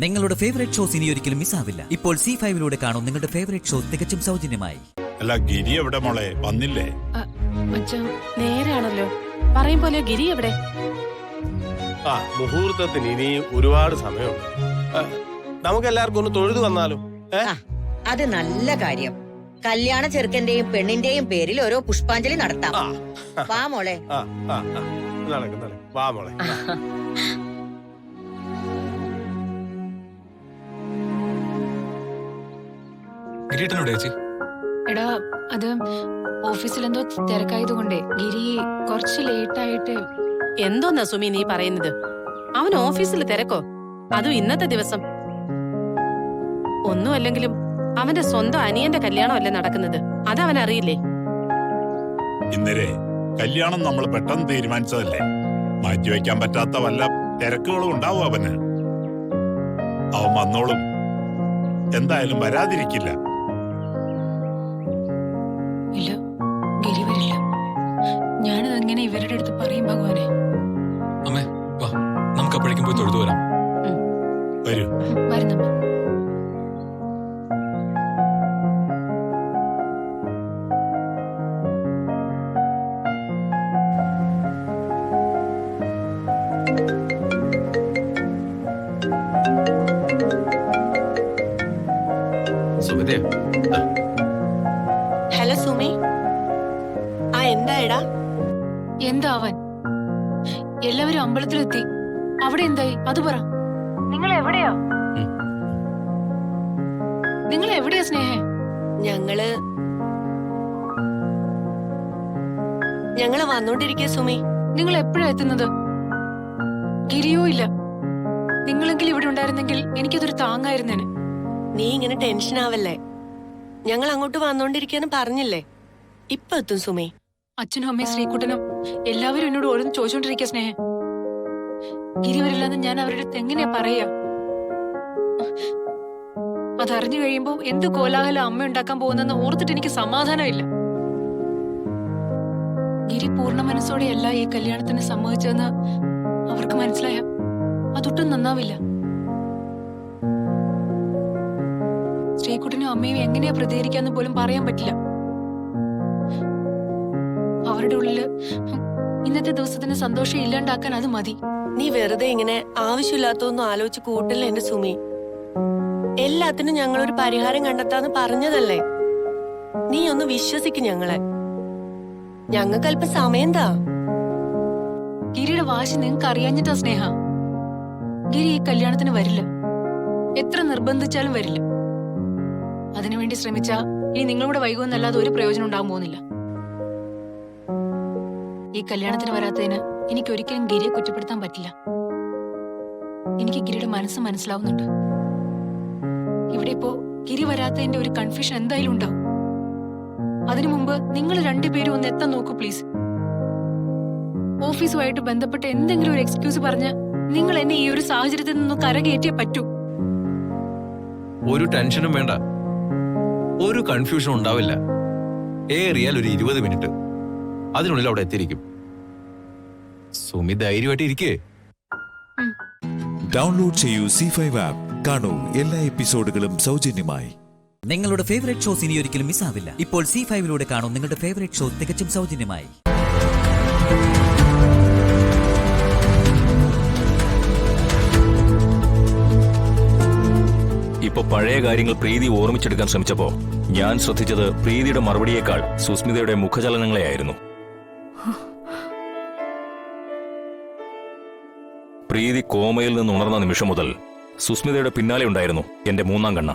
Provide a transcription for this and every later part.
നിങ്ങളുടെ favourite shows ഇനി ഒരിക്കലും മിസ്സാവില്ല. ഇപ്പോൾ C5 കാണും നിങ്ങളുടെ ഫേവറേറ്റ് ഷോ തികച്ചും സൗജന്യമായി. അല്ല, ഗിരി എവിടെ മോളെ? വന്നില്ലേ? നേരാണല്ലോ, പറയും പോലെ ഗിരി എവിടെ? മുഹൂർത്തത്തിന് ഇനി ഒരുപാട് സമയമുണ്ട്. നമുക്ക് എല്ലാവർക്കും ഒന്ന് തൊഴുതു വന്നാലും. അത് നല്ല കാര്യം. കല്യാണ ചെറുക്കന്റെയും പെണ്ണിന്റെയും പേരിൽ ഓരോ പുഷ്പാഞ്ജലി നടത്താം. വാ മോളെ. വാ മോളെ. ചേച്ചി എടാ, അത് ഓഫീസിൽ എന്തോ തിരക്കായതുകൊണ്ടേ ഗിരി കുറച്ച് ലേറ്റ് ആയിട്ട്. എന്തോന്നാ സുമി നീ പറയുന്നത്? അവൻ ഓഫീസിൽ തിരക്കോ? അതും ഇന്നത്തെ ദിവസം. ഒന്നും അല്ലെങ്കിലും അവന്റെ സ്വന്തം അനിയന്റെ കല്യാണമല്ലേ നടക്കുന്നത്, അതവൻ അറിയില്ലേ? ഇന്നലെ കല്യാണം നമ്മൾ പെട്ടെന്ന് തീരുമാനിച്ചതല്ലേ. മാറ്റിവെക്കാൻ പറ്റാത്ത വല്ല തിരക്കുകളും ഉണ്ടാവും അവന്. അവൻ വന്നോളും, എന്തായാലും വരാതിരിക്കില്ല. ഇല്ല, ഗിരി വരില്ല. ഞാനിതെങ്ങനെ ഇവരുടെ അടുത്ത് പറയും ഭഗവാനെ? അമ്മേ വാ, നമുക്ക് അപ്പോഴേക്കും പോയി തൊഴുതു വരാം. വരൂ. വരുന്നമ്മ. ഹലോ സുമി. എന്തായടാ? എന്താവൻ? എല്ലാവരും അമ്പലത്തിലെത്തി. അവിടെ എന്തായി അത് പറ. നിങ്ങൾ എവിടെയാ? നിങ്ങൾ എവിടെയാ സ്നേഹ? ഞങ്ങള് വന്നോണ്ടിരിക്കുക സുമി. നിങ്ങൾ എപ്പോഴാ എത്തുന്നത്? ഗിരിയോ ഇല്ല. നിങ്ങളെങ്കിലും ഇവിടെ ഉണ്ടായിരുന്നെങ്കിൽ എനിക്കതൊരു താങ്ങായിരുന്നേനെ. നീ ഇങ്ങനെ ടെൻഷൻ ആവല്ലേ, ഞങ്ങൾ അങ്ങോട്ട് വന്നോണ്ടിരിക്കാന്ന് പറഞ്ഞില്ലേ. ഇപ്പൊ എത്തും സുമേ. അച്ഛനും അമ്മയും ശ്രീകുട്ടനും എല്ലാവരും എന്നോട് ഓരോന്ന് ചോദിച്ചോണ്ടിരിക്കുക സ്നേഹ. ഗിരി വരില്ലെന്ന് ഞാൻ അവരുടെ അടുത്ത് എങ്ങനെയാ പറയാ? അതറിഞ്ഞു കഴിയുമ്പോ എന്ത് കോലാഹല അമ്മ ഉണ്ടാക്കാൻ പോകുന്നെന്ന് ഓർത്തിട്ട് എനിക്ക് സമാധാനമില്ല. ഗിരി പൂർണ്ണ മനസ്സോടെയല്ല ഈ കല്യാണത്തിന് സമ്മതിച്ചതെന്ന് അവർക്ക് മനസ്സിലായ അതൊട്ടും നന്നാവില്ല. ശ്രീകുട്ടനും അമ്മയും എങ്ങനെയാ പ്രതികരിക്കാന്ന് പോലും പറയാൻ പറ്റില്ല. അവരുടെ ഉള്ളില് ഇന്നത്തെ ദിവസത്തിന് സന്തോഷം ഇല്ലാണ്ടാക്കാൻ അത് മതി. നീ വെറുതെ ഇങ്ങനെ ആവശ്യമില്ലാത്തൊന്നും ആലോചിച്ച് കൂട്ടല്ലേ എന്റെ സുമി. എല്ലാത്തിനും ഞങ്ങളൊരു പരിഹാരം കണ്ടെത്താന്ന് പറഞ്ഞതല്ലേ. നീ ഒന്ന് വിശ്വസിക്കും ഞങ്ങളെ. ഞങ്ങൾക്ക് അല്പം സമയം താ. ഗിരിയുടെ വാശി നിങ്ങൾക്ക് അറിയാഞ്ഞിട്ടാ സ്നേഹ. ഗിരി ഈ കല്യാണത്തിന് വരില്ല. എത്ര നിർബന്ധിച്ചാലും വരില്ല. അതിനുവേണ്ടി ശ്രമിച്ചാ ഇനി നിങ്ങളുടെ വൈകുമെന്നല്ലാതെ ഒരു പ്രയോജനം ഉണ്ടാകാൻ പോകുന്നില്ല. ഈ കല്യാണത്തിന് വരാത്തതിന് എനിക്ക് ഒരിക്കലും ഗിരിയെ കുറ്റപ്പെടുത്താൻ പറ്റില്ല. എനിക്ക് ഗിരിയുടെ മനസ്സ് മനസ്സിലാവുന്നുണ്ട്. ഇവിടെ ഇപ്പോ ഗിരി വരാത്തതിന്റെ ഒരു കൺഫ്യൂഷൻ എന്തായാലും ഉണ്ടാവും. അതിനു മുമ്പ് നിങ്ങൾ രണ്ടുപേരും ഒന്ന് എത്താൻ നോക്കൂ പ്ലീസ്. ഓഫീസുമായിട്ട് ബന്ധപ്പെട്ട് എന്തെങ്കിലും ഒരു എക്സ്ക്യൂസ് പറഞ്ഞ് നിങ്ങൾ എന്നെ ഈ ഒരു സാഹചര്യത്തിൽ നിന്നും കരകയറ്റിയേ പറ്റൂ. ഒരു ടെൻഷനും വേണ്ട, ഒരു കൺഫ്യൂഷനും ഉണ്ടാവില്ല. ഏറിയാൽ ഒരു 20 മിനിറ്റ്, അതിനുള്ളിൽ അവിടെ എത്തിയിരിക്കും. സുമി ധൈര്യമായിട്ട് ഇരിക്കേ. ഡൗൺലോഡ് ചെയ്യൂ C5 ആപ്പ്. കാണൂ എല്ലാ എപ്പിസോഡുകളും സൗജന്യമായി. നിങ്ങളുടെ ഫേവറേറ്റ് ഷോസ് ഇനി ഒരിക്കലും മിസ്സാവില്ല. ഇപ്പോൾ C5 കാണും നിങ്ങളുടെ ഫേവറേറ്റ് ഷോ തികച്ചും സൗജന്യമായി. ഇപ്പൊ പഴയ കാര്യങ്ങൾ പ്രീതി ഓർമ്മിച്ചെടുക്കാൻ ശ്രമിച്ചപ്പോ ഞാൻ ശ്രദ്ധിച്ചത് പ്രീതിയുടെ മറുപടിയേക്കാൾ സുസ്മിതയുടെ മുഖചലനങ്ങളെയായിരുന്നു. പ്രീതി കോമയിൽ നിന്ന് ഉണർന്ന നിമിഷം മുതൽ സുസ്മിതയുടെ പിന്നാലെ ഉണ്ടായിരുന്നു എന്റെ മൂന്നാം കണ്ണ.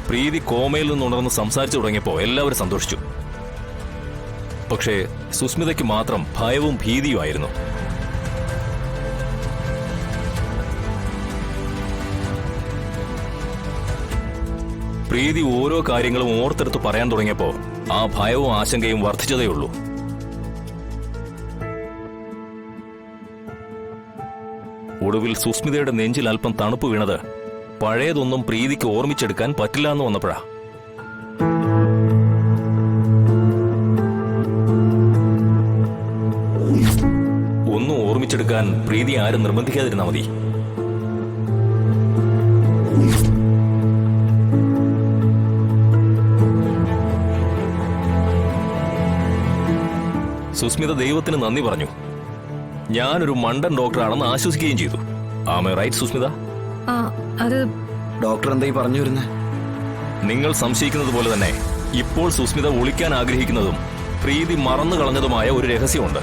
പ്രീതി കോമയിൽ നിന്ന് ഉണർന്ന് സംസാരിച്ചു തുടങ്ങിയപ്പോ എല്ലാവരും സന്തോഷിച്ചു. പക്ഷേ സുസ്മിതയ്ക്ക് മാത്രം ഭയവും ഭീതിയുമായിരുന്നു. പ്രീതി ഓരോ കാര്യങ്ങളും ഓർത്തെടുത്ത് പറയാൻ തുടങ്ങിയപ്പോ ആ ഭയവും ആശങ്കയും വർദ്ധിച്ചതേയുള്ളൂ. ഒടുവിൽ സുസ്മിതയുടെ നെഞ്ചിൽ അല്പം തണുപ്പ് വീണത് പഴയതൊന്നും പ്രീതിക്ക് ഓർമ്മിച്ചെടുക്കാൻ പറ്റില്ല എന്ന് വന്നപ്പോഴാ. ഒന്നും ഓർമ്മിച്ചെടുക്കാൻ പ്രീതി ആരും നിർബന്ധിക്കാതിരുന്നാ മതി. സുസ്മിത ദൈവത്തിന് നന്ദി പറഞ്ഞു. ഞാനൊരു മണ്ടൻ ഡോക്ടറാണെന്ന് ആശ്വസിക്കുകയും ചെയ്തു. ആമേ റൈറ്റ് സുസ്മിത? അത് ഡോക്ടർ എന്തായി പറഞ്ഞു വരുന്നത്? നിങ്ങൾ സംശയിക്കുന്നത് പോലെ തന്നെ ഇപ്പോൾ സുസ്മിത ഒളിക്കാൻ ആഗ്രഹിക്കുന്നതും പ്രീതി മറന്നു കളഞ്ഞതുമായ ഒരു രഹസ്യമുണ്ട്.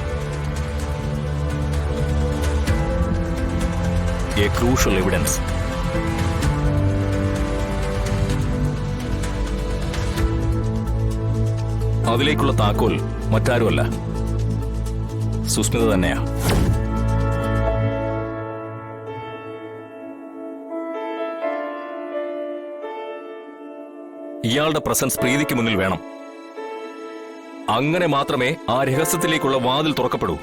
A crucial evidence. അതിലേക്കുള്ള താക്കോൽ മറ്റാരുമല്ല, സുസ്മിത തന്നെയാ. ഇയാളുടെ പ്രസൻസ് പ്രീതിക്ക് മുന്നിൽ വേണം. അങ്ങനെ മാത്രമേ ആ രഹസ്യത്തിലേക്കുള്ള വാതിൽ തുറക്കപ്പെടൂ.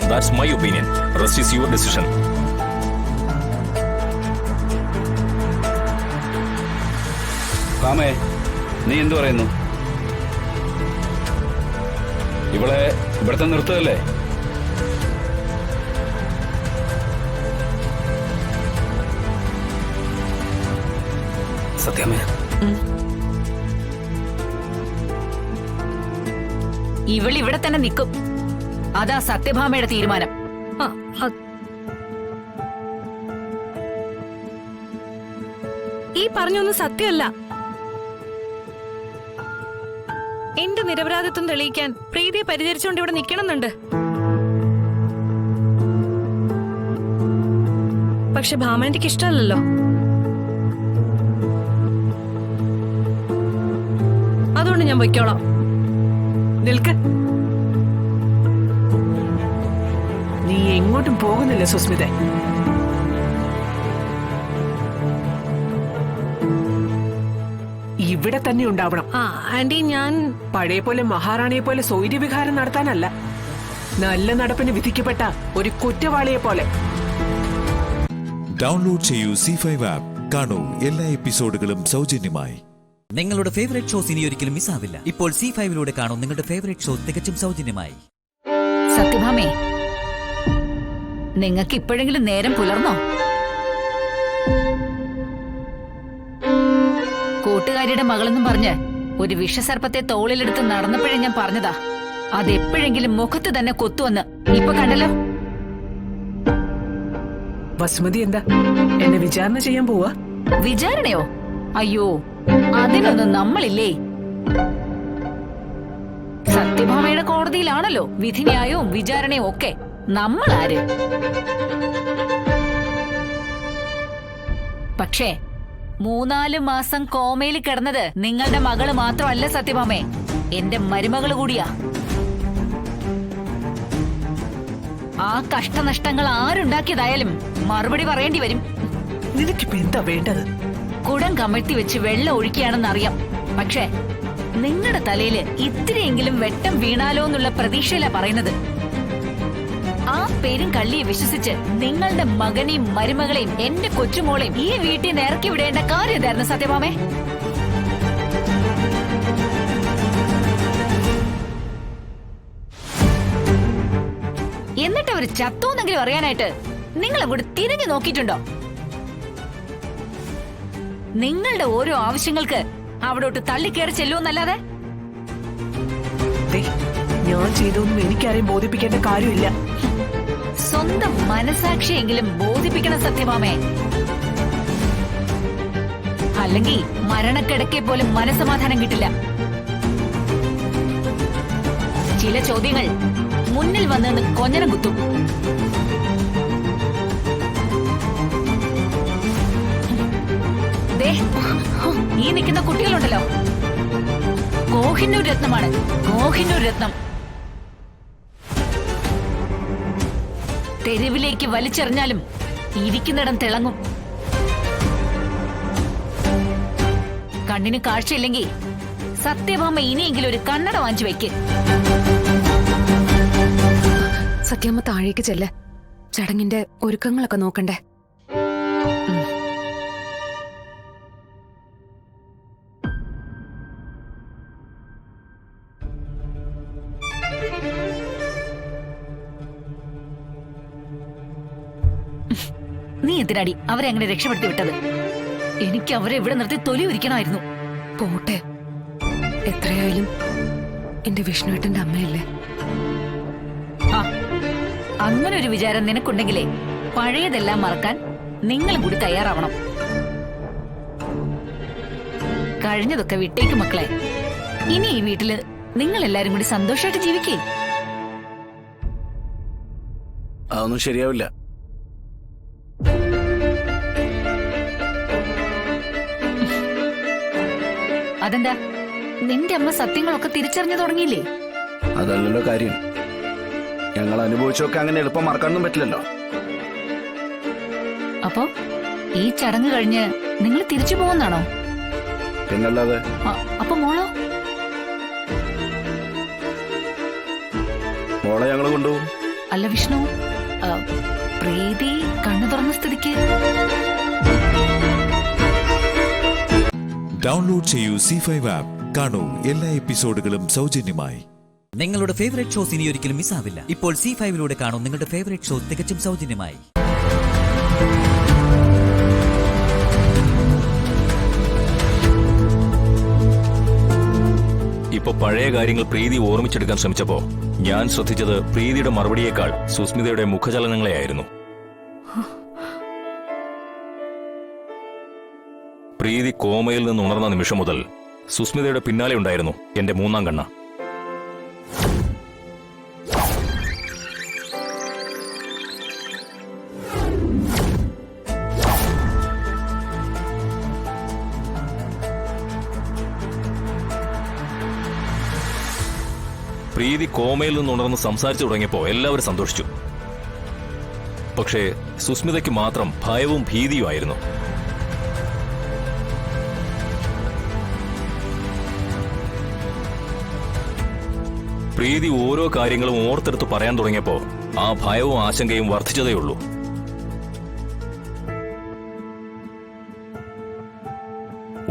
That's my opinion. Rest is your decision. കാമേ, നീ എന്തു പറയുന്നു? ഇവളെ ഇവിടുത്തെ നിർത്തുകയല്ലേ? സത്യമേ, ഇവളിവിടെ തന്നെ നിൽക്കും. അതാ സത്യഭാമയുടെ തീരുമാനം. ഈ പറഞ്ഞൊന്നും സത്യമല്ല. എന്റെ നിരപരാധിത്വം തെളിയിക്കാൻ പ്രീതിയെ പരിചരിച്ചുകൊണ്ട് ഇവിടെ നിൽക്കണമെന്നുണ്ട്. പക്ഷെ ഭാമേന്റെക്ക് ഇഷ്ടമല്ലല്ലോ. അതുകൊണ്ട് ഞാൻ പൊയ്ക്കോളാം. നിൽക്ക്. നീ എങ്ങോട്ടും പോകുന്നില്ല സുസ്മിത. ഇവിടെ തന്നെ ഉണ്ടാവണം. ആന്റി, ഞാൻ പഴയ പോലെ മഹാറാണിയെ പോലെ സ്വൈര്യവിഹാരം നടത്താനല്ല, നല്ല നടപ്പിന് വിധിക്കപ്പെട്ട ഒരു കുറ്റവാളിയെ പോലെ. ഡൗൺലോഡ് ചെയ്യൂ C5 ആപ്പ്. കാണൂ എല്ലാ എപ്പിസോഡുകളും സൗജന്യമായി. നിങ്ങളുടെ ഫേവറേറ്റ് ഷോസ് ഇനി ഒരിക്കലും മിസ്സാവില്ല. ഇപ്പോൾ C5 കാണൂ നിങ്ങളുടെ ഫേവറേറ്റ് ഷോ തികച്ചും സൗജന്യമായി. സത്യഭാമേ, നിങ്ങൾക്ക് ഇപ്പോഴെങ്കിലും നേരം പുലർന്നോ? കൂട്ടുകാരിയുടെ മകളെന്നും പറഞ്ഞ് ഒരു വിഷസർപ്പത്തെ തോളിലെടുത്ത് നടന്നപ്പോഴേ ഞാൻ പറഞ്ഞതാ, അതെപ്പോഴെങ്കിലും മുഖത്ത് തന്നെ കൊത്തുവന്ന്. ഇപ്പൊ കണ്ടല്ലോ. വസുമതി എന്താ എന്നെ വിചാരണ ചെയ്യാൻ പോവാ? വിചാരണയോ? അയ്യോ, അതിനൊന്നും നമ്മളില്ലേ. സത്യഭാമയുടെ കോടതിയിലാണല്ലോ വിധിന്യായവും വിചാരണയും ഒക്കെ. നമ്മളാര്? പക്ഷേ 3-4 മാസം കോമയിൽ കിടന്നത് നിങ്ങളുടെ മകള് മാത്രമല്ല സത്യഭാമേ, എന്റെ മരുമകള് കൂടിയാ. ആ കഷ്ടനഷ്ടങ്ങൾ ആരുണ്ടാക്കിയതായാലും മറുപടി പറയേണ്ടി വരും. നിനക്കിപ്പോ എന്താ വേണ്ടത്? കുടം കമഴ്ത്തി വെച്ച് വെള്ളം ഒഴിക്കുകയാണെന്നറിയാം. പക്ഷേ നിങ്ങളുടെ തലയില് ഇത്തിരിയെങ്കിലും വെട്ടം വീണാലോ എന്നുള്ള പ്രതീക്ഷയിലാ പറയുന്നത്. ആ പേരും കള്ളിയെ വിശ്വസിച്ച് നിങ്ങളുടെ മകനെയും മരുമകളെയും എന്റെ കൊച്ചുമോളെയും ഈ വീട്ടിൽ നിന്ന് ഇറക്കി വിടേണ്ട കാര്യം എന്തായിരുന്നു സത്യഭാമേ? എന്നിട്ട് അവര് ചത്തോന്നെങ്കിലും അറിയാനായിട്ട് നിങ്ങൾ അങ്ങോട്ട് തിരിഞ്ഞു നോക്കിയിട്ടുണ്ടോ? നിങ്ങളുടെ ഓരോ ആവശ്യങ്ങൾക്ക് അവിടോട്ട് തള്ളിക്കയറി ചെല്ലുമെന്നല്ലാതെ. ഞാൻ ചെയ്തൊന്നും എനിക്കാരെയും ബോധിപ്പിക്കേണ്ട കാര്യമില്ല. സ്വന്തം മനസാക്ഷിയെങ്കിലും ബോധിപ്പിക്കണം സത്യഭാമേ. അല്ലെങ്കിൽ മരണക്കിടക്കെ പോലും മനസമാധാനം കിട്ടില്ല. ചില ചോദ്യങ്ങൾ മുന്നിൽ വന്ന് കൊഞ്ഞനം കുത്തും. ഈ നിൽക്കുന്ന കുട്ടികളുണ്ടല്ലോ, കോഹിന്നൂർ രത്നമാണ്. കോഹിന്നൂർ രത്നം തെരുവിലേക്ക് വലിച്ചെറിഞ്ഞാലും ഇരിക്കുന്നിടം തിളങ്ങും. കണ്ണിന് കാഴ്ചയില്ലെങ്കിൽ സത്യഭാമ ഇനിയെങ്കിലും ഒരു കണ്ണട വാങ്ങിച്ചു വെക്ക്. സത്യമ്മ താഴേക്ക് ചെല്ല്. ചടങ്ങിന്റെ ഒരുക്കങ്ങളൊക്കെ നോക്കണ്ടേ? നീ എന്തിനാടി അവരെ അങ്ങനെ രക്ഷപ്പെടുത്തി വിട്ടത്? എനിക്ക് അവരെ ഇവിടെ നിർത്തി തൊലി ഉരിക്കണമായിരുന്നു. പോട്ടെ, എത്രയായാലും എന്റെ വിഷ്ണുവേട്ടന്റെ അമ്മയല്ലേ. ആ, അങ്ങനെ ഒരു വിചാരം നിനക്കുണ്ടെങ്കിലേ പഴയതെല്ലാം മറക്കാൻ നിങ്ങളും കൂടി തയ്യാറാവണം. കഴിഞ്ഞതൊക്കെ വിട്ടേക്ക് മക്കളെ. ഇനി ഈ വീട്ടില് നിങ്ങൾ എല്ലാരും കൂടി സന്തോഷമായിട്ട് ജീവിക്കേ. അതൊന്നും ശരിയാവില്ല. അതെന്താ, നിന്റെ അമ്മ സത്യങ്ങളൊക്കെ തിരിച്ചറിഞ്ഞു തുടങ്ങിയില്ലേ? അതല്ലല്ലോ കാര്യം. ഞങ്ങൾ അനുഭവിച്ചൊക്കെ അങ്ങനെ എളുപ്പം മറക്കാനൊന്നും പറ്റില്ലല്ലോ. അപ്പോ ഈ ചടങ്ങ് കഴിഞ്ഞ് നിങ്ങൾ തിരിച്ചു പോകുന്നാണോ? പിന്നല്ലാതെ. അപ്പൊ മോളോ? മോളെ ഞങ്ങൾ കൊണ്ടുപോകും. അല്ല വിഷ്ണു, പ്രീതി കണ്ണു തുറന്ന സ്ഥിതിക്ക് ഡൗൺലോഡ് ചെയ്യൂ C5 ആപ്പ്. കാണൂ എല്ലാ എപ്പിസോഡുകളും സൗജന്യമായി. നിങ്ങളുടെ ഫേവറേറ്റ് ഷോസ് ഇനി ഒരിക്കലും മിസ്സാവില്ല. ഇപ്പോൾ C5 കാണൂ നിങ്ങളുടെ ഫേവറേറ്റ് ഷോ തികച്ചും സൗജന്യമായി. ഇപ്പൊ പഴയ കാര്യങ്ങൾ പ്രീതി ഓർമ്മിച്ചെടുക്കാൻ ശ്രമിച്ചപ്പോ ഞാൻ ശ്രദ്ധിച്ചത് പ്രീതിയുടെ മറുപടിയേക്കാൾ സുസ്മിതയുടെ മുഖചലനങ്ങളെയായിരുന്നു. പ്രീതി കോമയിൽ നിന്ന് ഉണർന്ന നിമിഷം മുതൽ സുസ്മിതയുടെ പിന്നാലെ ഉണ്ടായിരുന്നു എന്റെ മൂന്നാം കണ്ണ. പ്രീതി കോമയിൽ നിന്ന് ഉണർന്ന് സംസാരിച്ചു തുടങ്ങിയപ്പോ എല്ലാവരും സന്തോഷിച്ചു. പക്ഷേ സുസ്മിതയ്ക്ക് മാത്രം ഭയവും ഭീതിയുമായിരുന്നു. പ്രീതി ഓരോ കാര്യങ്ങളും ഓർത്തെടുത്ത് പറയാൻ തുടങ്ങിയപ്പോ ആ ഭയവും ആശങ്കയും വർദ്ധിച്ചതേയുള്ളൂ.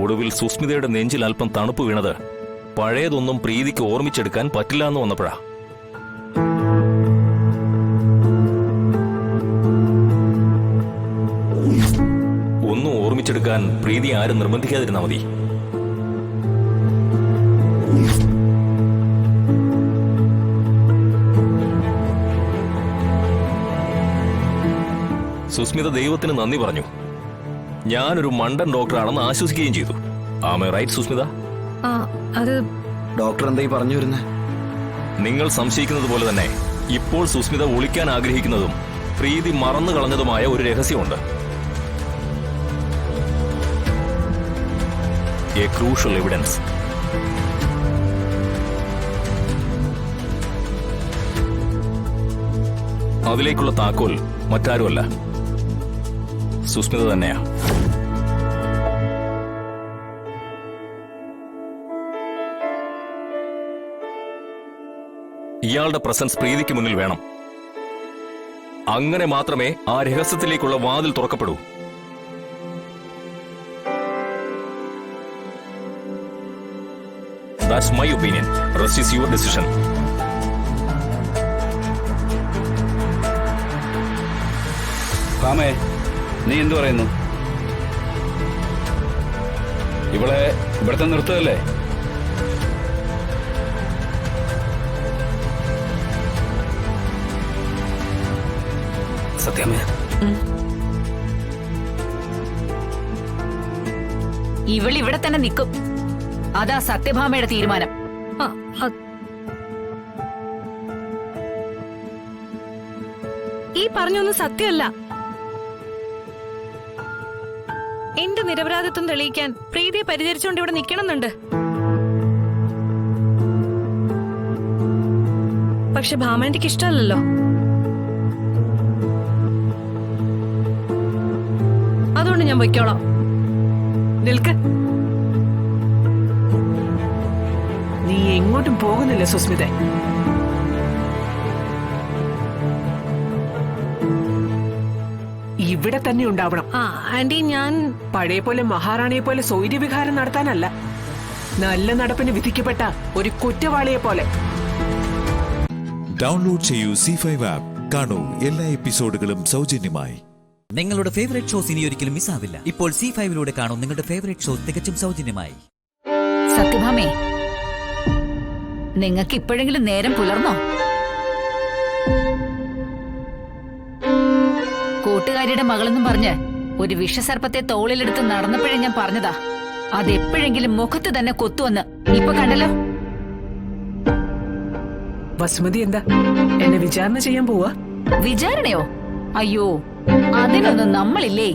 ഒടുവിൽ സുസ്മിതയുടെ നെഞ്ചിൽ അല്പം തണുപ്പ് വീണത് പഴയതൊന്നും പ്രീതിക്ക് ഓർമ്മിച്ചെടുക്കാൻ പറ്റില്ല എന്ന് വന്നപ്പോഴാ. ഒന്നും ഓർമ്മിച്ചെടുക്കാൻ പ്രീതി ആരും നിർബന്ധിക്കാതിരുന്നാ മതി. സുസ്മിത ദൈവത്തിന് നന്ദി പറഞ്ഞു. ഞാനൊരു മണ്ടൻ ഡോക്ടറാണെന്ന് ആശ്വസിക്കുകയും ചെയ്തു. ആമേ റൈറ്റ് സുസ്മിത? അത് ഡോക്ടർ എന്തായി പറഞ്ഞു വരുന്നേ? നിങ്ങൾ സംശയിക്കുന്നത് പോലെ തന്നെ ഇപ്പോൾ സുസ്മിത ഒളിക്കാൻ ആഗ്രഹിക്കുന്നതും പ്രീതി മറന്നു കളഞ്ഞതുമായ ഒരു രഹസ്യമുണ്ട്. A crucial evidence. അതിലേക്കുള്ള താക്കോൽ മറ്റാരുമല്ല, സുസ്മിത തന്നെയാ. ഇയാളുടെ പ്രസൻസ് പ്രീതിക്ക് മുന്നിൽ വേണം. അങ്ങനെ മാത്രമേ ആ രഹസ്യത്തിലേക്കുള്ള വാതിൽ തുറക്കപ്പെടൂ. That's my opinion. Rest is your decision. കാമേ, നീ എന്തു പറയുന്നു? ഇവിടത്തെ നിർത്തല്ലേ? സത്യമേ, ഇവളിവിടെ തന്നെ നിൽക്കും. അതാ സത്യഭാമയുടെ തീരുമാനം. ഈ പറഞ്ഞൊന്നും സത്യമല്ല. എന്റെ നിരപരാധിത്വം തെളിയിക്കാൻ പ്രീതിയെ പരിചരിച്ചുകൊണ്ട് ഇവിടെ നിൽക്കണമെന്നുണ്ട്. പക്ഷെ ഭാമാന്റിക്ക് ഇഷ്ടമല്ലല്ലോ. അതുകൊണ്ട് ഞാൻ പൊയ്ക്കോളാം. നിൽക്ക്. നീ എങ്ങോട്ടും പോകുന്നില്ല സുസ്മിത. ഇവിടെ തന്നെ ഉണ്ടാവണം. ആ ആന്റി, ഞാൻ പഴയ പോലെ മഹാറാണിയെ പോലെ സ്വൈര്യവിഹാരം നടത്താനല്ല, നല്ല നടപ്പിന് വിധിക്കപ്പെട്ട ഒരു കുറ്റവാളിയെ പോലെ. ഡൗൺലോഡ് ചെയ്യൂ C5 ആപ്പ്. കാണൂ എല്ലാ എപ്പിസോഡുകളും സൗജന്യമായി. നിങ്ങളുടെ ഫേവറേറ്റ് ഷോസ് ഇനി ഒരിക്കലും മിസ്സാവില്ല. ഇപ്പോൾ C5 കാണൂ നിങ്ങളുടെ ഫേവറേറ്റ് ഷോസ് തികച്ചും സൗജന്യമായി. സത്യഭാമേ, നിങ്ങൾക്ക് ഇപ്പോഴെങ്കിലും നേരം പുലർന്നോ? കൂട്ടുകാരിയുടെ മകളെന്നും പറഞ്ഞ് ഒരു വിഷസർപ്പത്തെ തോളിലെടുത്ത് നടന്നപ്പോഴേ ഞാൻ പറഞ്ഞതാ, അതെപ്പോഴെങ്കിലും മുഖത്ത് തന്നെ കൊത്തുവന്ന്. ഇപ്പൊ കണ്ടല്ലോ. വസുമതി എന്താ എന്നെ വിചാരണ ചെയ്യാൻ പോവാ? വിചാരണയോ? അയ്യോ, അതിനൊന്നും നമ്മളില്ലേ.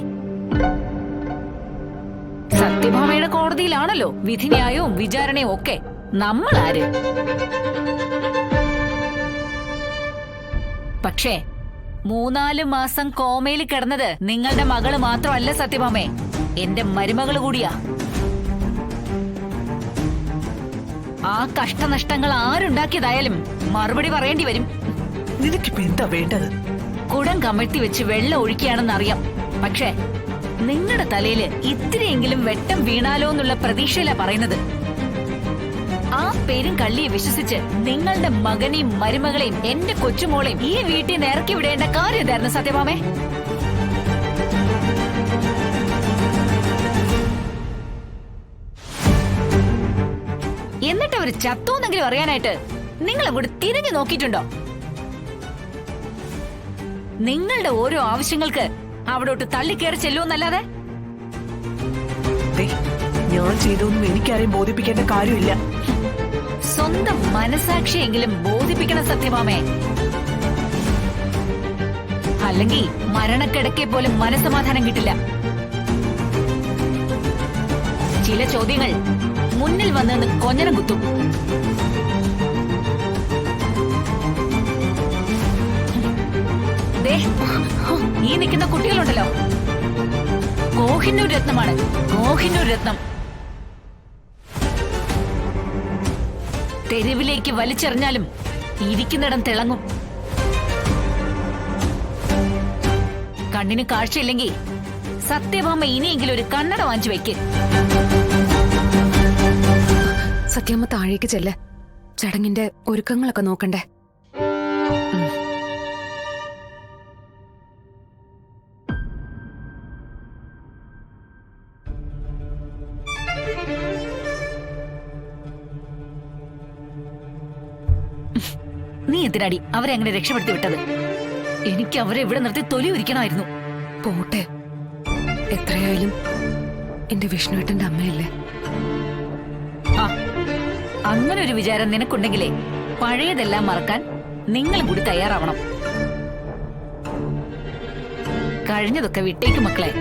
സത്യഭാമയുടെ കോടതിയിലാണല്ലോ വിധിന്യായവും വിചാരണയും ഒക്കെ. നമ്മളാര്? പക്ഷേ 3-4 മാസം കോമയിൽ കിടന്നത് നിങ്ങളുടെ മകള് മാത്രമല്ല സത്യഭാമേ, എന്റെ മരുമകള് കൂടിയാ. ആ കഷ്ടനഷ്ടങ്ങൾ ആരുണ്ടാക്കിയതായാലും മറുപടി പറയേണ്ടി വരും. നിനക്കിപ്പോ എന്താ വേണ്ടത്? കുടം കമഴ്ത്തി വെച്ച് വെള്ളം ഒഴിക്കുകയാണെന്നറിയാം, പക്ഷേ നിങ്ങളുടെ തലയില് ഇത്തിരിയെങ്കിലും വെട്ടം വീണാലോ എന്നുള്ള പ്രതീക്ഷയിലാ പറയുന്നത്. ആ പേരും കള്ളിയെ വിശ്വസിച്ച് നിങ്ങളുടെ മകനെയും മരുമകളെയും എന്റെ കൊച്ചുമോളെയും ഈ വീട്ടിൽ നിന്ന് ഇറക്കി വിടേണ്ട കാര്യം എന്തായിരുന്നു സത്യഭാമേ? എന്നിട്ട് അവര് ചത്തോന്നെങ്കിലും അറിയാനായിട്ട് നിങ്ങളെ കൂടി തിരിഞ്ഞു നോക്കിയിട്ടുണ്ടോ? നിങ്ങളുടെ ഓരോ ആവശ്യങ്ങൾക്ക് അവിടോട്ട് തള്ളിക്കേറി ചെല്ലുമെന്നല്ലാതെ. ഞാൻ ചെയ്തൊന്നും എനിക്കാരെയും ബോധിപ്പിക്കേണ്ട കാര്യമില്ല. സ്വന്തം മനസാക്ഷിയെങ്കിലും ബോധിപ്പിക്കണം സത്യഭാമേ. അല്ലെങ്കിൽ മരണക്കിടക്കെ പോലും മനസ്സമാധാനം കിട്ടില്ല. ചില ചോദ്യങ്ങൾ മുന്നിൽ വന്ന് കൊഞ്ഞനം കുത്തും. ഈ നിൽക്കുന്ന കുട്ടികളുണ്ടല്ലോ, കോഹിന്നൂർ രത്നമാണ്. കോഹിന്നൂർ രത്നം തെരുവിലേക്ക് വലിച്ചെറിഞ്ഞാലും ഇരിക്കുന്നിടം തിളങ്ങും. കണ്ണിന് കാഴ്ചയില്ലെങ്കിൽ സത്യഭാമ ഇനിയെങ്കിലും ഒരു കണ്ണട വാങ്ങിച്ചു വെക്ക്. സത്യമ്മ താഴേക്ക് ചെല്ല്. ചടങ്ങിന്റെ ഒരുക്കങ്ങളൊക്കെ നോക്കണ്ടേ? നീ എന്തിനാടി അവരെ അങ്ങനെ രക്ഷപ്പെടുത്തി വിട്ടത്? എനിക്ക് അവരെ ഇവിടെ നിർത്തി തൊലി ഉരിക്കണമായിരുന്നു. പോട്ടെ, എത്രയായാലും എന്റെ വിഷ്ണുവേട്ടന്റെ അമ്മയല്ലേ. ആ, അങ്ങനെ ഒരു വിചാരം നിനക്കുണ്ടെങ്കിലേ പഴയതെല്ലാം മറക്കാൻ നിങ്ങളും കൂടി തയ്യാറാവണം. കഴിഞ്ഞതൊക്കെ വിട്ടേക്ക് മക്കളെ.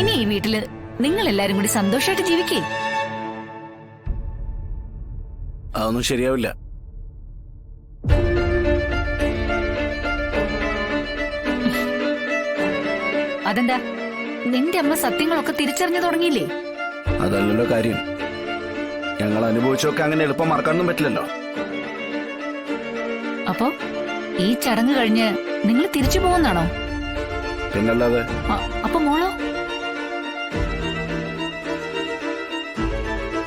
ഇനി ഈ വീട്ടില് നിങ്ങൾ എല്ലാരും കൂടി സന്തോഷമായിട്ട് ജീവിക്കേ. അതൊന്നും ശരിയാവില്ല. അതെന്താ? നിന്റെ അമ്മ സത്യങ്ങളൊക്കെ തിരിച്ചറിഞ്ഞു തുടങ്ങിയില്ലേ? അതല്ലല്ലോ കാര്യം. ഞങ്ങൾ അനുഭവിച്ചൊക്കെ അങ്ങനെ എളുപ്പം മറക്കാനൊന്നും പറ്റില്ലല്ലോ. അപ്പോ ഈ ചടങ്ങ് കഴിഞ്ഞ് നിങ്ങൾ തിരിച്ചു പോകുന്നാണോ? പിന്നല്ലാതെ. അപ്പൊ മോളോ?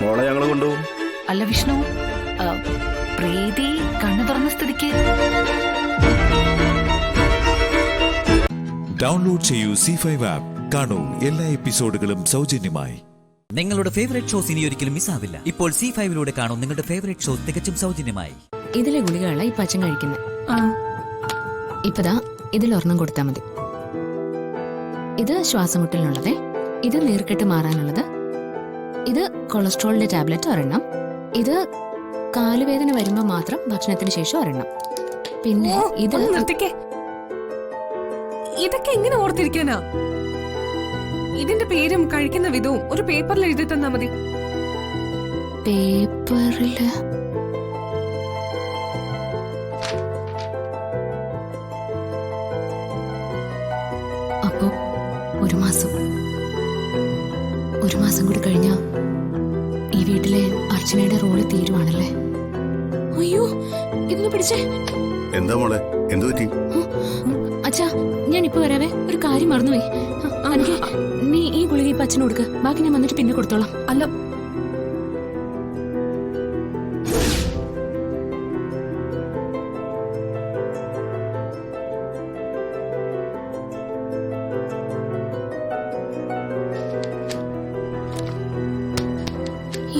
മോളെ ഞങ്ങൾ കൊണ്ടുപോകും. അല്ല വിഷ്ണു, പ്രീതി കണ്ണു തുറന്ന സ്ഥിതിക്ക് ഡൗൺലോഡ് ചെയ്യൂ C5 ആപ്പ്. കാണൂ എല്ലാ എപ്പിസോഡുകളും സൗജന്യമായി. നിങ്ങളുടെ ഫേവറേറ്റ് ഷോസ് ഇനി ഒരിക്കലും മിസ്സാവില്ല. ഇപ്പോൾ C5 കാണൂ നിങ്ങളുടെ ഫേവറേറ്റ് ഷോസ് തികച്ചും സൗജന്യമായി. ഇതിലെ ഗുളികകളാണ് ഇപ്പൊ അച്ഛൻ കഴിക്കുന്നത്. ഇപ്പതാ ഇതിലൊരെണ്ണം കൊടുത്താൽ മതി. ഇത് ശ്വാസമുട്ടലിനുള്ളത്, ഇത് നീർക്കെട്ട് മാറാനുള്ളത്, ഇത് കൊളസ്ട്രോളിന്റെ ടാബ്ലറ്റ് ഒരെണ്ണം, ഇത് കാലുവേദന വരുമ്പോ മാത്രം ഭക്ഷണത്തിന് ശേഷം ഒരെണ്ണം, പിന്നെ ഇത്. നിർത്തിക്കേ, ഇതൊക്കെ എങ്ങനെ ഓർത്തിരിക്കാനാ? ഇതിന്റെ പേരും കഴിക്കുന്ന വിധവും ഒരു പേപ്പറിൽ എഴുതി തന്നാ മതി. പേപ്പറില്? അപ്പോ ഒരു മാസം കൂടി കഴിഞ്ഞാ ഈ വീട്ടിലെ അർച്ചനയുടെ റോള് തീരുവാണല്ലേ? അയ്യോ, ഇതൊന്ന് പിടിച്ചേ. എന്താ മോളെ, എന്തു പറ്റി? അച്ഛാ ഞാൻ ഇപ്പൊ വരാവേ, ഒരു കാര്യം മറന്നുപോയി. എനിക്ക് നീ ഈ ഗുളിക ഇപ്പൊ അച്ഛന് കൊടുക്ക്, ബാക്കി ഞാൻ വന്നിട്ട് പിന്നെ കൊടുത്തോളാം. അല്ല,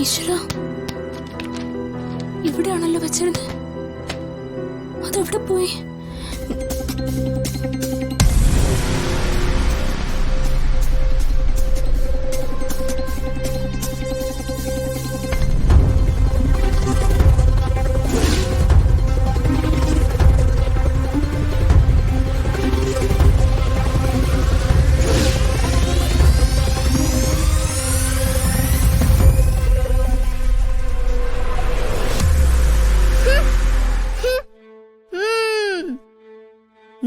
ഈശ്വര, ഇവിടെയാണല്ലോ വെച്ചിരുന്നത്. അതെവിടെ പോയി?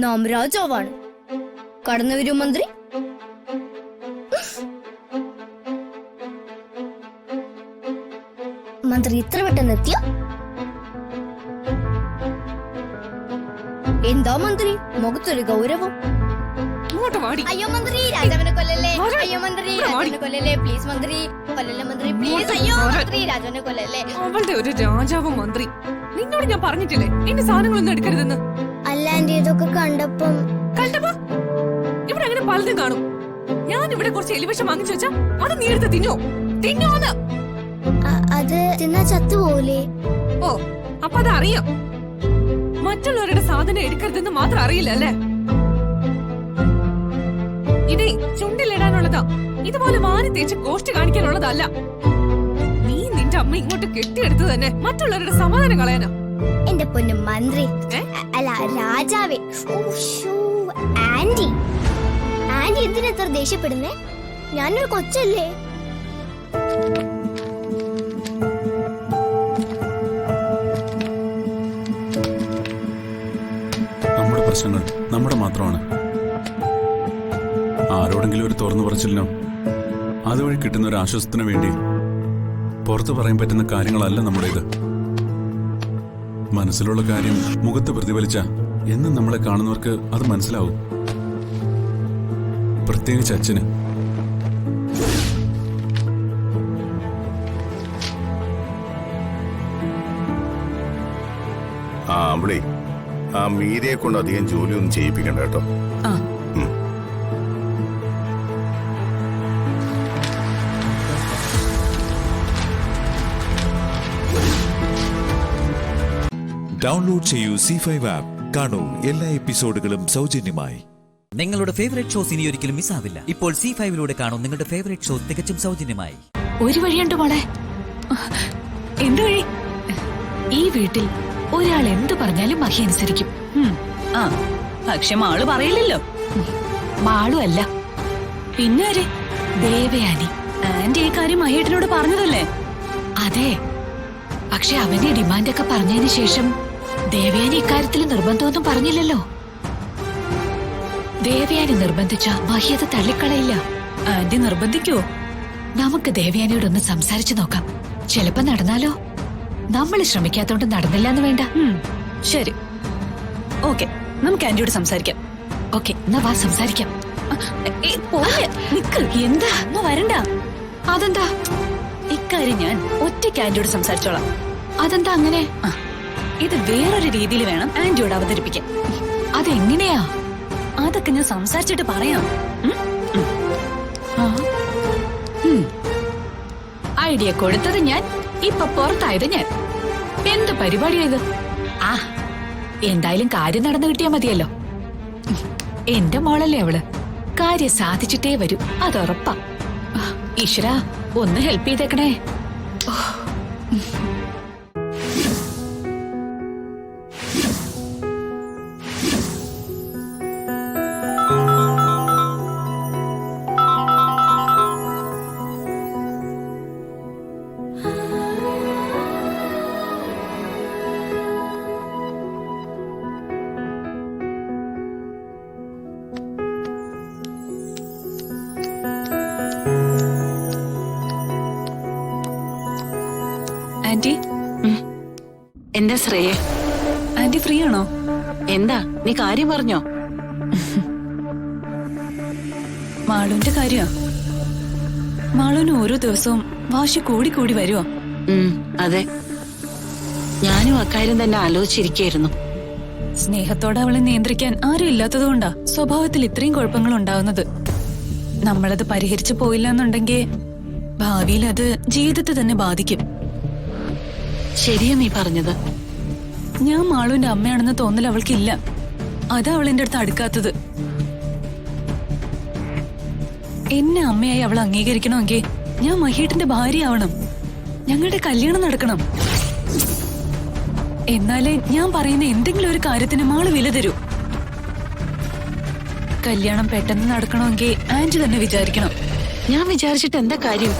നാം രാജാവാണ്. കടന്നു വരൂ മന്ത്രി. മന്ത്രി ഇത്ര പെട്ടെന്ന് എത്തിയോ? എന്താ മന്ത്രി മുഖത്തൊരു ഗൗരവം? അയ്യോ മന്ത്രി, രാജാവിനെ കൊല്ലല്ലേ. അയ്യോ മന്ത്രി, രാജാവിനെ കൊല്ലല്ലേ. പ്ലീസ് മന്ത്രി, കൊല്ലല്ലേ മന്ത്രി, പ്ലീസ്. അയ്യോ മന്ത്രി, രാജാവിനെ കൊല്ലല്ലേ. അവളുടെ ഒരു രാജാവും മന്ത്രി. നിന്നോട് ഞാൻ പറഞ്ഞിട്ടില്ലേ എന്റെ സാധനങ്ങളൊന്നും എടുക്കരുതെന്ന്? അല്ല ആന്റി, ഇതൊക്കെ കണ്ടപ്പോ ഇവിടെ അങ്ങനെ പലതും കാണും. ഞാൻ ഇവിടെ കുറച്ച് എലിവിഷം വാങ്ങിച്ചു വെച്ചാ അത് നീ എടുത്ത് തിന്നോന്ന്. അത് തിന്നാ ചത്തുപോലേ? ഓ, അപ്പൊ അതറിയാം. മറ്റുള്ളവരുടെ സാധനം എടുക്കരുതെന്ന് മാത്രം അറിയില്ല അല്ലേ? ഇതേ ചുണ്ടിലിടാനുള്ളതാ, ഇതുപോലെ വാരി തേച്ച് കോഷ്ടി കാണിക്കാനുള്ളതല്ല. നീ നിന്റെ അമ്മ ഇങ്ങോട്ട് കെട്ടിയെടുത്ത് തന്നെ മറ്റുള്ളവരുടെ സമാധാനം കളയാനാ. എന്റെ പൊന്നു മന്ത്രി, അല്ല രാജാവേ. ആന്റി ആന്റി എന്തിനാ എത്ര ദേഷ്യപ്പെടുന്നേ? ഞാനൊരു കൊച്ചല്ലേ. നമ്മുടെ പ്രശ്നങ്ങൾ നമ്മുടെ മാത്രമാണ്. ആരോടെങ്കിലും ഒരു തുറന്നു പറച്ചിലിനോ അതുവഴി കിട്ടുന്ന ഒരു ആശ്വാസത്തിന് വേണ്ടി പുറത്തു പറയാൻ പറ്റുന്ന കാര്യങ്ങളല്ല നമ്മുടേത്. മനസ്സിലുള്ള കാര്യം മുഖത്ത് പ്രതിഫലിച്ച എന്നും നമ്മളെ കാണുന്നവർക്ക് അത് മനസ്സിലാവും. പ്രത്യേകിച്ച് അച്ഛന്. അമ്പിളി, ആ മീരയെ കൊണ്ട് അധികം ജോലിയൊന്നും ചെയ്യിപ്പിക്കണ്ട കേട്ടോ. ഡൗൺലോഡ് ചെയ്യൂ C5 ആപ്പ്. കാണൂ എല്ലാ എപ്പിസോഡുകളും സൗജന്യമായി. നിങ്ങളുടെ ഫേവറേറ്റ് ഷോസ് ഇനി ഒരിക്കലും മിസ്സാവില്ല. ഇപ്പോൾ C5 കാണൂ നിങ്ങളുടെ ഫേവറേറ്റ് ഷോസ് തികച്ചും സൗജന്യമായി. ഒരു വഴിയുണ്ട് മോളെ. എന്ത് വഴി? ഈ വീട്ടിൽ ഒരാൾ എന്ത് പറഞ്ഞാലും മഹി അനുസരിക്കും. പക്ഷെ മാള് പറയില്ലല്ലോ. മാളും അല്ല, പിന്നെ ആര്? ദേവയാനി. ആന്റി ഈ കാര്യം മഹേട്ടനോട് പറഞ്ഞതല്ലേ? അതെ, പക്ഷെ അവന്റെ ഡിമാൻഡൊക്കെ പറഞ്ഞതിന് ശേഷം ദേവയാനി ഇക്കാര്യത്തിൽ നിർബന്ധമൊന്നും പറഞ്ഞില്ലല്ലോ. ദേവയാനി നിർബന്ധിച്ച മഹി അത് തള്ളിക്കളയില്ല. ആന്റി നിർബന്ധിക്കോ? നമുക്ക് ദേവയാനിയോടൊന്ന് സംസാരിച്ചു നോക്കാം. ചിലപ്പോ നടന്നാലോ? നമ്മൾ ശ്രമിക്കാത്തോണ്ട് നടന്നില്ല എന്ന് വേണ്ട. ശരി, ഓക്കെ, നമുക്ക് ആന്റിയോട് സംസാരിക്കാം. ഓക്കെ, എന്നാ വാ സംസാരിക്കാം. നിക്ക്, എന്താ വരണ്ട? അതെന്താ? ഇക്കാര്യം ഞാൻ ഒറ്റയ്ക്ക് ആന്റിയോട് സംസാരിച്ചോളാം. അതെന്താ അങ്ങനെ? ഇത് വേറൊരു രീതിയിൽ വേണം ആന്റിയോട് അവതരിപ്പിക്കാൻ. അതെങ്ങനെയാ? അതൊക്കെ ഞാൻ സംസാരിച്ചിട്ട് പറയാം. ഐഡിയ കൊടുത്തത് ഞാൻ, ഇപ്പൊ പുറത്തായത് ഞാൻ. എന്ത് പരിപാടിയായത്? എന്തായാലും കാര്യം നടന്നു കിട്ടിയാ മതിയല്ലോ. എന്റെ മോളല്ലേ അവള്, കാര്യം സാധിച്ചിട്ടേ വരൂ, അതുറപ്പാ. ഈശ്വര, ഒന്ന് ഹെൽപ്പ് ചെയ്തേക്കണേ. ആന്റി, എന്താ ശ്രേയ? ആന്റി ഫ്രീ ആണോ? എന്താ നീ കാര്യം പറഞ്ഞോ? മാളുവിന്റെ കാര്യ മാളുവിന് ഓരോ ദിവസവും വാശി കൂടി കൂടി വരുവോ? അതെ, ഞാനും അക്കാര്യം തന്നെ ആലോചിച്ചിരിക്കുകയായിരുന്നു. സ്നേഹത്തോടെ അവളെ നിയന്ത്രിക്കാൻ ആരും ഇല്ലാത്തതുകൊണ്ടാ സ്വഭാവത്തിൽ ഇത്രയും കുഴപ്പങ്ങൾ ഉണ്ടാവുന്നത്. നമ്മളത് പരിഹരിച്ചു പോയില്ല എന്നുണ്ടെങ്കിൽ ഭാവിയിൽ അത് ജീവിതത്തെ തന്നെ ബാധിക്കും. ശരിയാ നീ പറഞ്ഞത്. ഞാൻ മാളുവിന്റെ അമ്മയാണെന്ന് തോന്നൽ അവൾക്കില്ല. അതാ അവൾ എന്റെ അടുത്ത് അടുക്കാത്തത്. എന്നെ അമ്മയായി അവൾ അംഗീകരിക്കണമെങ്കിൽ ഞാൻ മഹേട്ടന്റെ ഭാര്യയാവണം. ഞങ്ങളുടെ കല്യാണം നടക്കണം. എന്നാലേ ഞാൻ പറയുന്ന എന്തെങ്കിലും ഒരു കാര്യത്തിന് മാള് വില തരൂ. കല്യാണം പെട്ടെന്ന് നടക്കണമെങ്കിൽ ആന്റി തന്നെ വിചാരിക്കണം. ഞാൻ വിചാരിച്ചിട്ട് എന്താ കാര്യം?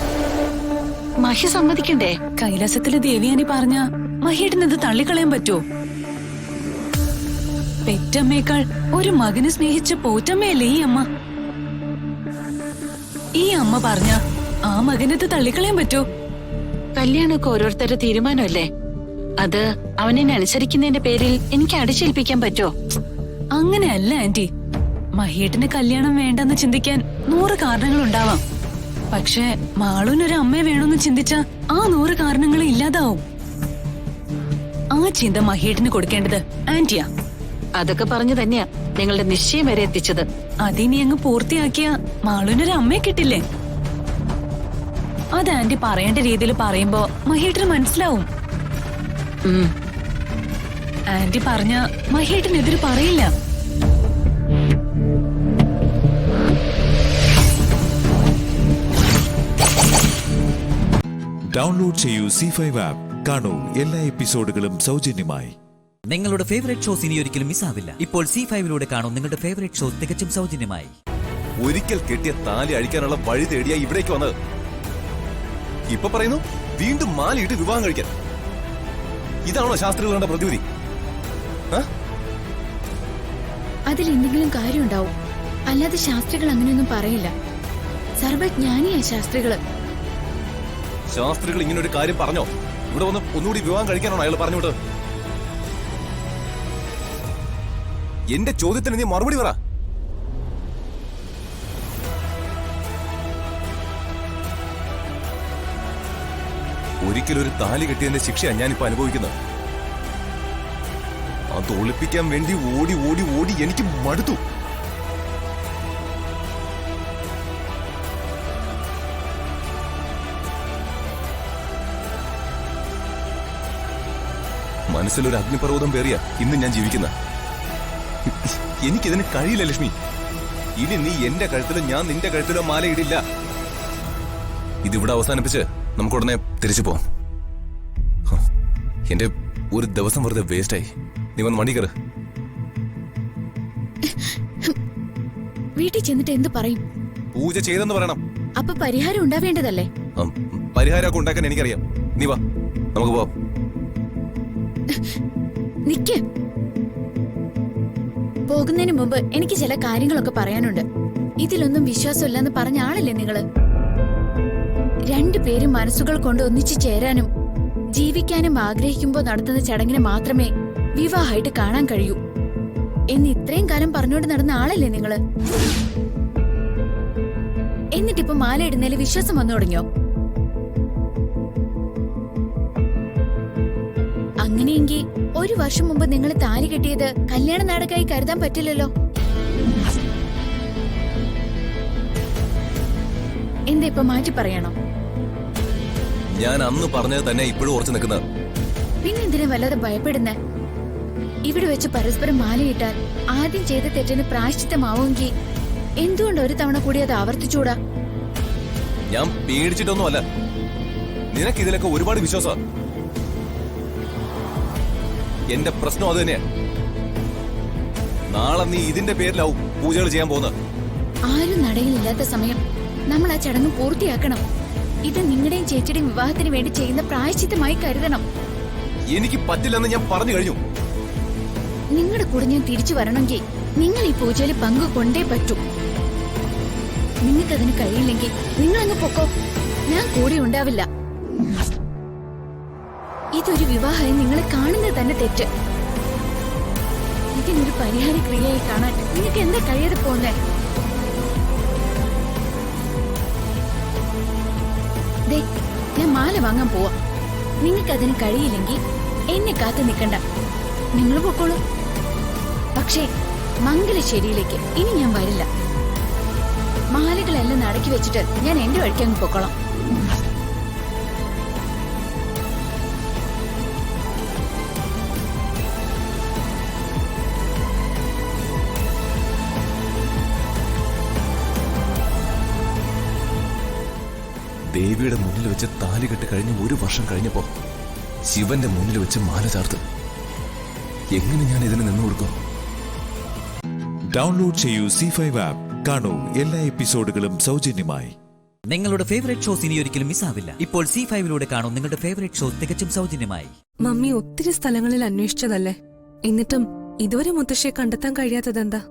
മഹി സമ്മതിക്കണ്ടേ? കൈലാസത്തിലെ ദേവിയാനി പറഞ്ഞ മഹേട്ടനത് തള്ളിക്കളയാൻ പറ്റുമോ? പെറ്റമ്മയേക്കാൾ ഒരു മകനെ സ്നേഹിച്ച പോറ്റമ്മയല്ലേ ഈ അമ്മ. ഈ അമ്മ പറഞ്ഞ ആ മകനത് തള്ളിക്കളയാൻ പറ്റുമോ? കല്യാണമൊക്കെ ഓരോരുത്തരുടെ തീരുമാനമല്ലേ. അത് അവനെന്നെ അനുസരിക്കുന്നതിന്റെ പേരിൽ എനിക്ക് അടിച്ചേൽപ്പിക്കാൻ പറ്റോ? അങ്ങനെയല്ല ആന്റി. മഹേട്ടന് കല്യാണം വേണ്ടെന്ന് ചിന്തിക്കാൻ 100 കാരണങ്ങൾ ഉണ്ടാവാം. പക്ഷെ മാളൂനൊരു അമ്മയെ വേണമെന്ന് ചിന്തിച്ച ആ 100 കാരണങ്ങൾ ഇല്ലാതാവും. ആ ചിന്ത മഹേട്ടന് കൊടുക്കേണ്ടത് ആന്റിയാ. അതൊക്കെ പറഞ്ഞു തന്നെയാ നിങ്ങളുടെ നിശ്ചയം വരെ എത്തിച്ചത്. അതിനി അങ്ങ് പൂർത്തിയാക്കിയ മാളൂനൊരു അമ്മയെ കിട്ടില്ലേ? അത് ആന്റി പറയേണ്ട രീതിയിൽ പറയുമ്പോ മഹേട്ടന് മനസ്സിലാവും. ആന്റി പറഞ്ഞ മഹേട്ടനെതിര് പറയില്ല. ഡൗൺലോഡ് ചെയ്യൂ C5 ആപ്പ്. കാണൂ എല്ലാ എപ്പിസോഡുകളും സൗജന്യമായി. നിങ്ങളുടെ ഫേവറേറ്റ് ഷോസ് ഇനി ഒരിക്കലും മിസ്സാവില്ല. ഇപ്പോൾ C5 കാണൂ നിങ്ങളുടെ ഫേവറേറ്റ് ഷോസ് തികച്ചും സൗജന്യമായി. ഒരിക്കൽ കെട്ടിയ താലി അഴിക്കാനുള്ള വഴി തേടിയാ ഇവിടേക്ക് വന്നത്. ഇപ്പൊ പറയുന്നു വീണ്ടും മാലയിട്ട് വിവാഹം കഴിക്കാൻ. ഇതാണോ ശാസ്ത്രികളുടെ പ്രതിവിധി? അതിൽ എന്തെങ്കിലും കാര്യമുണ്ടാവും. അല്ലാതെ ശാസ്ത്രികൾ അങ്ങനെയൊന്നും പറയില്ല. സർവജ്ഞാനിയാ ശാസ്ത്രികള്. ശാസ്ത്രികൾ ഇങ്ങനെ ഒരു കാര്യം പറഞ്ഞോ? ഇവിടെ വന്ന് ഒന്നുകൂടി വിവാഹം കഴിക്കാനാണോ അയാൾ പറഞ്ഞുവിട്ട്? എന്റെ ചോദ്യത്തിന് നീ മറുപടി പറ. ഒരിക്കലൊരു താലി കെട്ടിയതിന്റെ ശിക്ഷയാണ് ഞാനിപ്പോ അനുഭവിക്കുന്നത്. അത് ഒളിപ്പിക്കാൻ വേണ്ടി ഓടി ഓടി ഓടി എനിക്ക് മടുത്തു. മനസ്സിലൊരു അഗ്നിപർവ്വതം പേറിയ ഇന്ന് ഞാൻ ജീവിക്കുന്ന. എനിക്കിതിന് കഴിയില്ല ലക്ഷ്മി. ഇനി നീ എന്റെ കഴുത്തിലോ ഞാൻ നിന്റെ കഴുത്തിലോ മാലയിടില്ല. ഇതിവിടെ അവസാനിപ്പിച്ച് നമുക്കുടനെ തിരിച്ചു പോവാം. എന്റെ ഒരു ദിവസം വെറുതെ വേസ്റ്റായി. നീ വന്ന് വണ്ടി കയറ്. വീട്ടിൽ ചെന്നിട്ട് എന്ത് പറയും? പൂജ ചെയ്തെന്ന് പറയണം. അപ്പൊ പരിഹാരം ഉണ്ടാവേണ്ടതല്ലേ? പരിഹാരമൊക്കെ ഉണ്ടാക്കാൻ എനിക്കറിയാം. നീ വാ, നമുക്ക് പോവാം. നിക്ക്. പോകുന്നതിന് മുമ്പ് എനിക്ക് ചില കാര്യങ്ങളൊക്കെ പറയാനുണ്ട്. ഇതിലൊന്നും വിശ്വാസമില്ലെന്ന് പറഞ്ഞ ആളല്ലേ നിങ്ങള്? രണ്ടുപേരും മനസ്സുകൾ കൊണ്ട് ഒന്നിച്ചു ചേരാനും ജീവിക്കാനും ആഗ്രഹിക്കുമ്പോ നടത്തുന്ന ചടങ്ങിനെ മാത്രമേ വിവാഹമായിട്ട് കാണാൻ കഴിയൂ എന്ന് ഇത്രയും കാലം പറഞ്ഞുകൊണ്ട് നടന്ന ആളല്ലേ നിങ്ങള്? എന്നിട്ടിപ്പോ മാല ഇടുന്നതിൽ വിശ്വാസം വന്നു തുടങ്ങിയോ? അങ്ങനെയെങ്കിൽ 1 വർഷം മുമ്പ് നിങ്ങൾ താലി കെട്ടിയത് കല്യാണ നാടകമായി കരുതാൻ പറ്റില്ലല്ലോ. എന്താ ഇപ്പൊ മാറ്റി പറയണോ? ഞാൻ അന്ന് പറഞ്ഞത് തന്നെ ഇപ്പോഴും ഉറച്ചു നിൽക്കുന്നത്. പിന്നെന്തിനാ വല്ലാതെ ഭയപ്പെടുന്നേ? ഇവിടെ വെച്ച് പരസ്പരം മാലയിട്ടാൽ ആദ്യം ചെയ്ത തെറ്റിന് പ്രായശ്ചിത്തമാവുമെങ്കിൽ എന്തുകൊണ്ട് ഒരു തവണ കൂടി അത് ആവർത്തിച്ചൂടാ? ഞാൻ പേടിച്ചിട്ടൊന്നുമല്ല. നിനക്ക് ഇതിലൊക്കെ ഒരുപാട് വിശ്വാസമാണ്. എന്റെ പ്രശ്നം അത് തന്നെയാണ്. നാളെ നീ ഇതിന്റെ പേരിലാവും പൂജകൾ ചെയ്യാൻ പോകുന്നത്. ആരും നടയിലില്ലാത്ത സമയം നമ്മൾ ആ ചടങ്ങ് പൂർത്തിയാക്കണം. ഇത് നിങ്ങളുടെയും ചേച്ചിയുടെയും വിവാഹത്തിന് വേണ്ടി ചെയ്യുന്ന പ്രായശ്ചിത്തമായി കരുതണം. എനിക്ക് പറ്റില്ലെന്ന് ഞാൻ പറഞ്ഞു കഴിഞ്ഞു. നിങ്ങളുടെ കൂടെ ഞാൻ തിരിച്ചു വരണമെങ്കിൽ നിങ്ങൾ ഈ പൂജയിൽ പങ്കു കൊണ്ടേ പറ്റൂ. നിങ്ങൾക്കതിന് കഴിയില്ലെങ്കിൽ നിങ്ങളങ്ങ് പൊക്കോ. ഞാൻ കൂടെ ഉണ്ടാവില്ല. ഇതൊരു വിവാഹമായി നിങ്ങളെ കാണുന്നത് തന്നെ തെറ്റ്. ഇതിനൊരു പരിഹാര ക്രിയയായി കാണാൻ നിങ്ങൾക്ക് എന്താ കഴിയാതെ പോന്നേ? ദേ, ഞാൻ മാല വാങ്ങാൻ പോവാ. നിങ്ങൾക്ക് അതിന് കഴിയില്ലെങ്കിൽ എന്നെ കാത്തു നിൽക്കണ്ട, നിങ്ങൾ പൊക്കോളൂ. പക്ഷേ മംഗലശ്ശേരിയിലേക്ക് ഇനി ഞാൻ വരില്ല. മാലകളെല്ലാം നടക്കി വെച്ചിട്ട് ഞാൻ എന്റെ വഴിക്ക് അങ്ങ് പൊക്കോളാം. ദേവിയുടെ മുന്നിൽ വെച്ച് താലി കെട്ട് കഴിഞ്ഞ് 1 വർഷം കഴിഞ്ഞപ്പോ ശിവന്റെ മുന്നിൽ വെച്ച് മാല ചാർത്ത്. എങ്ങനെ ഞാൻ ഇതിന് നിന്നു കൊടുക്കും? ഡൗൺലോഡ് ചെയ്യൂ C5 ആപ്പ്. കാണൂ എല്ലാ എപ്പിസോഡുകളും സൗജന്യമായി. നിങ്ങളുടെ ഫേവറേറ്റ് ഷോസ് ഇനി ഒരിക്കലും മിസ്സാവില്ല. ഇപ്പോൾ C5ലൂടെ കാണൂ നിങ്ങളുടെ ഫേവറേറ്റ് ഷോ തികച്ചും സൗജന്യമായി. മമ്മി ഒത്തിരി സ്ഥലങ്ങളിൽ അന്വേഷിച്ചതല്ലേ, എന്നിട്ടും ഇതുവരെ മുത്തശ്ശിയെ കണ്ടെത്താൻ കഴിയാത്തതെന്താ?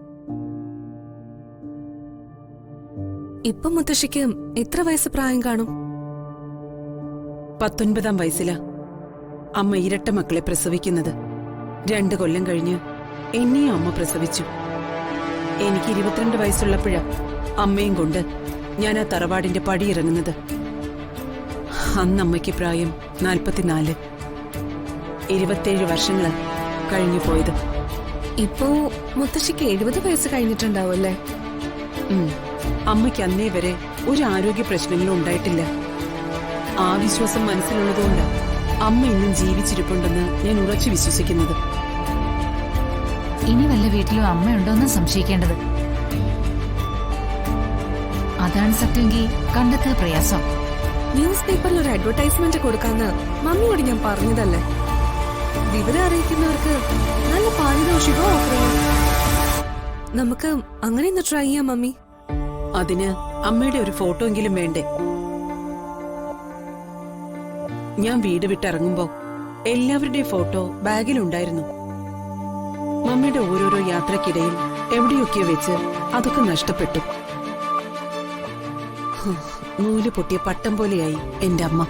ഇപ്പൊ മുത്തശ്ശിക്ക് എത്ര വയസ്സ് പ്രായം കാണും? 19 വയസ്സിലാ അമ്മ ഇരട്ട മക്കളെ പ്രസവിക്കുന്നത്. 2 കൊല്ലം കഴിഞ്ഞ് എന്നെയും അമ്മ പ്രസവിച്ചു. എനിക്ക് 22 വയസ്സുള്ളപ്പോഴാ അമ്മയും കൊണ്ട് ഞാൻ ആ തറവാടിന്റെ പടിയിറങ്ങുന്നത്. അന്ന് അമ്മയ്ക്ക് പ്രായം 44. 27 വർഷങ്ങളാ കഴിഞ്ഞു പോയത്. ഇപ്പോ മുത്തശ്ശിക്ക് 70 വയസ്സ് കഴിഞ്ഞിട്ടുണ്ടാവുമല്ലേ? അമ്മയ്ക്ക് അന്നേ വരെ ഒരു ആരോഗ്യ പ്രശ്നങ്ങളും ഉണ്ടായിട്ടില്ല. ആ വിശ്വാസം മനസ്സിലുള്ളതുകൊണ്ട് അമ്മ ഇന്നും ജീവിച്ചിരിപ്പുണ്ടെന്ന് ഞാൻ ഉറച്ചു വിശ്വസിക്കുന്നത്. ഇനി വല്ല വീട്ടിലും അമ്മയുണ്ടോന്ന് സംശയിക്കേണ്ടത്. അതാണ് സത്യമെങ്കിൽ കണ്ടെത്താൻ പ്രയാസം. ന്യൂസ് പേപ്പറിൽ ഒരു അഡ്വർടൈസ്മെന്റ് കൊടുക്കാന്ന് മമ്മിയോട് ഞാൻ പറഞ്ഞതല്ലേ. വിവരം അറിയിക്കുന്നവർക്ക് നല്ല പാരിതോഷികവും ഓഫർ ചെയ്യാം. നമുക്ക് അങ്ങനെ ഒന്ന് ട്രൈ ചെയ്യാം മമ്മി. അതിന് അമ്മയുടെ ഒരു ഫോട്ടോ എങ്കിലും വേണ്ടേ? ഞാൻ വീട് വിട്ടിറങ്ങുമ്പോ എല്ലാവരുടെയും ഫോട്ടോ ബാഗിലുണ്ടായിരുന്നു. മമ്മിയുടെ ഓരോരോ യാത്രക്കിടയിൽ എവിടെയൊക്കെ വെച്ച് അതൊക്കെ നഷ്ടപ്പെട്ടു. നൂല് പൊട്ടിയ പട്ടം പോലെയായി എന്റെ അമ്മ.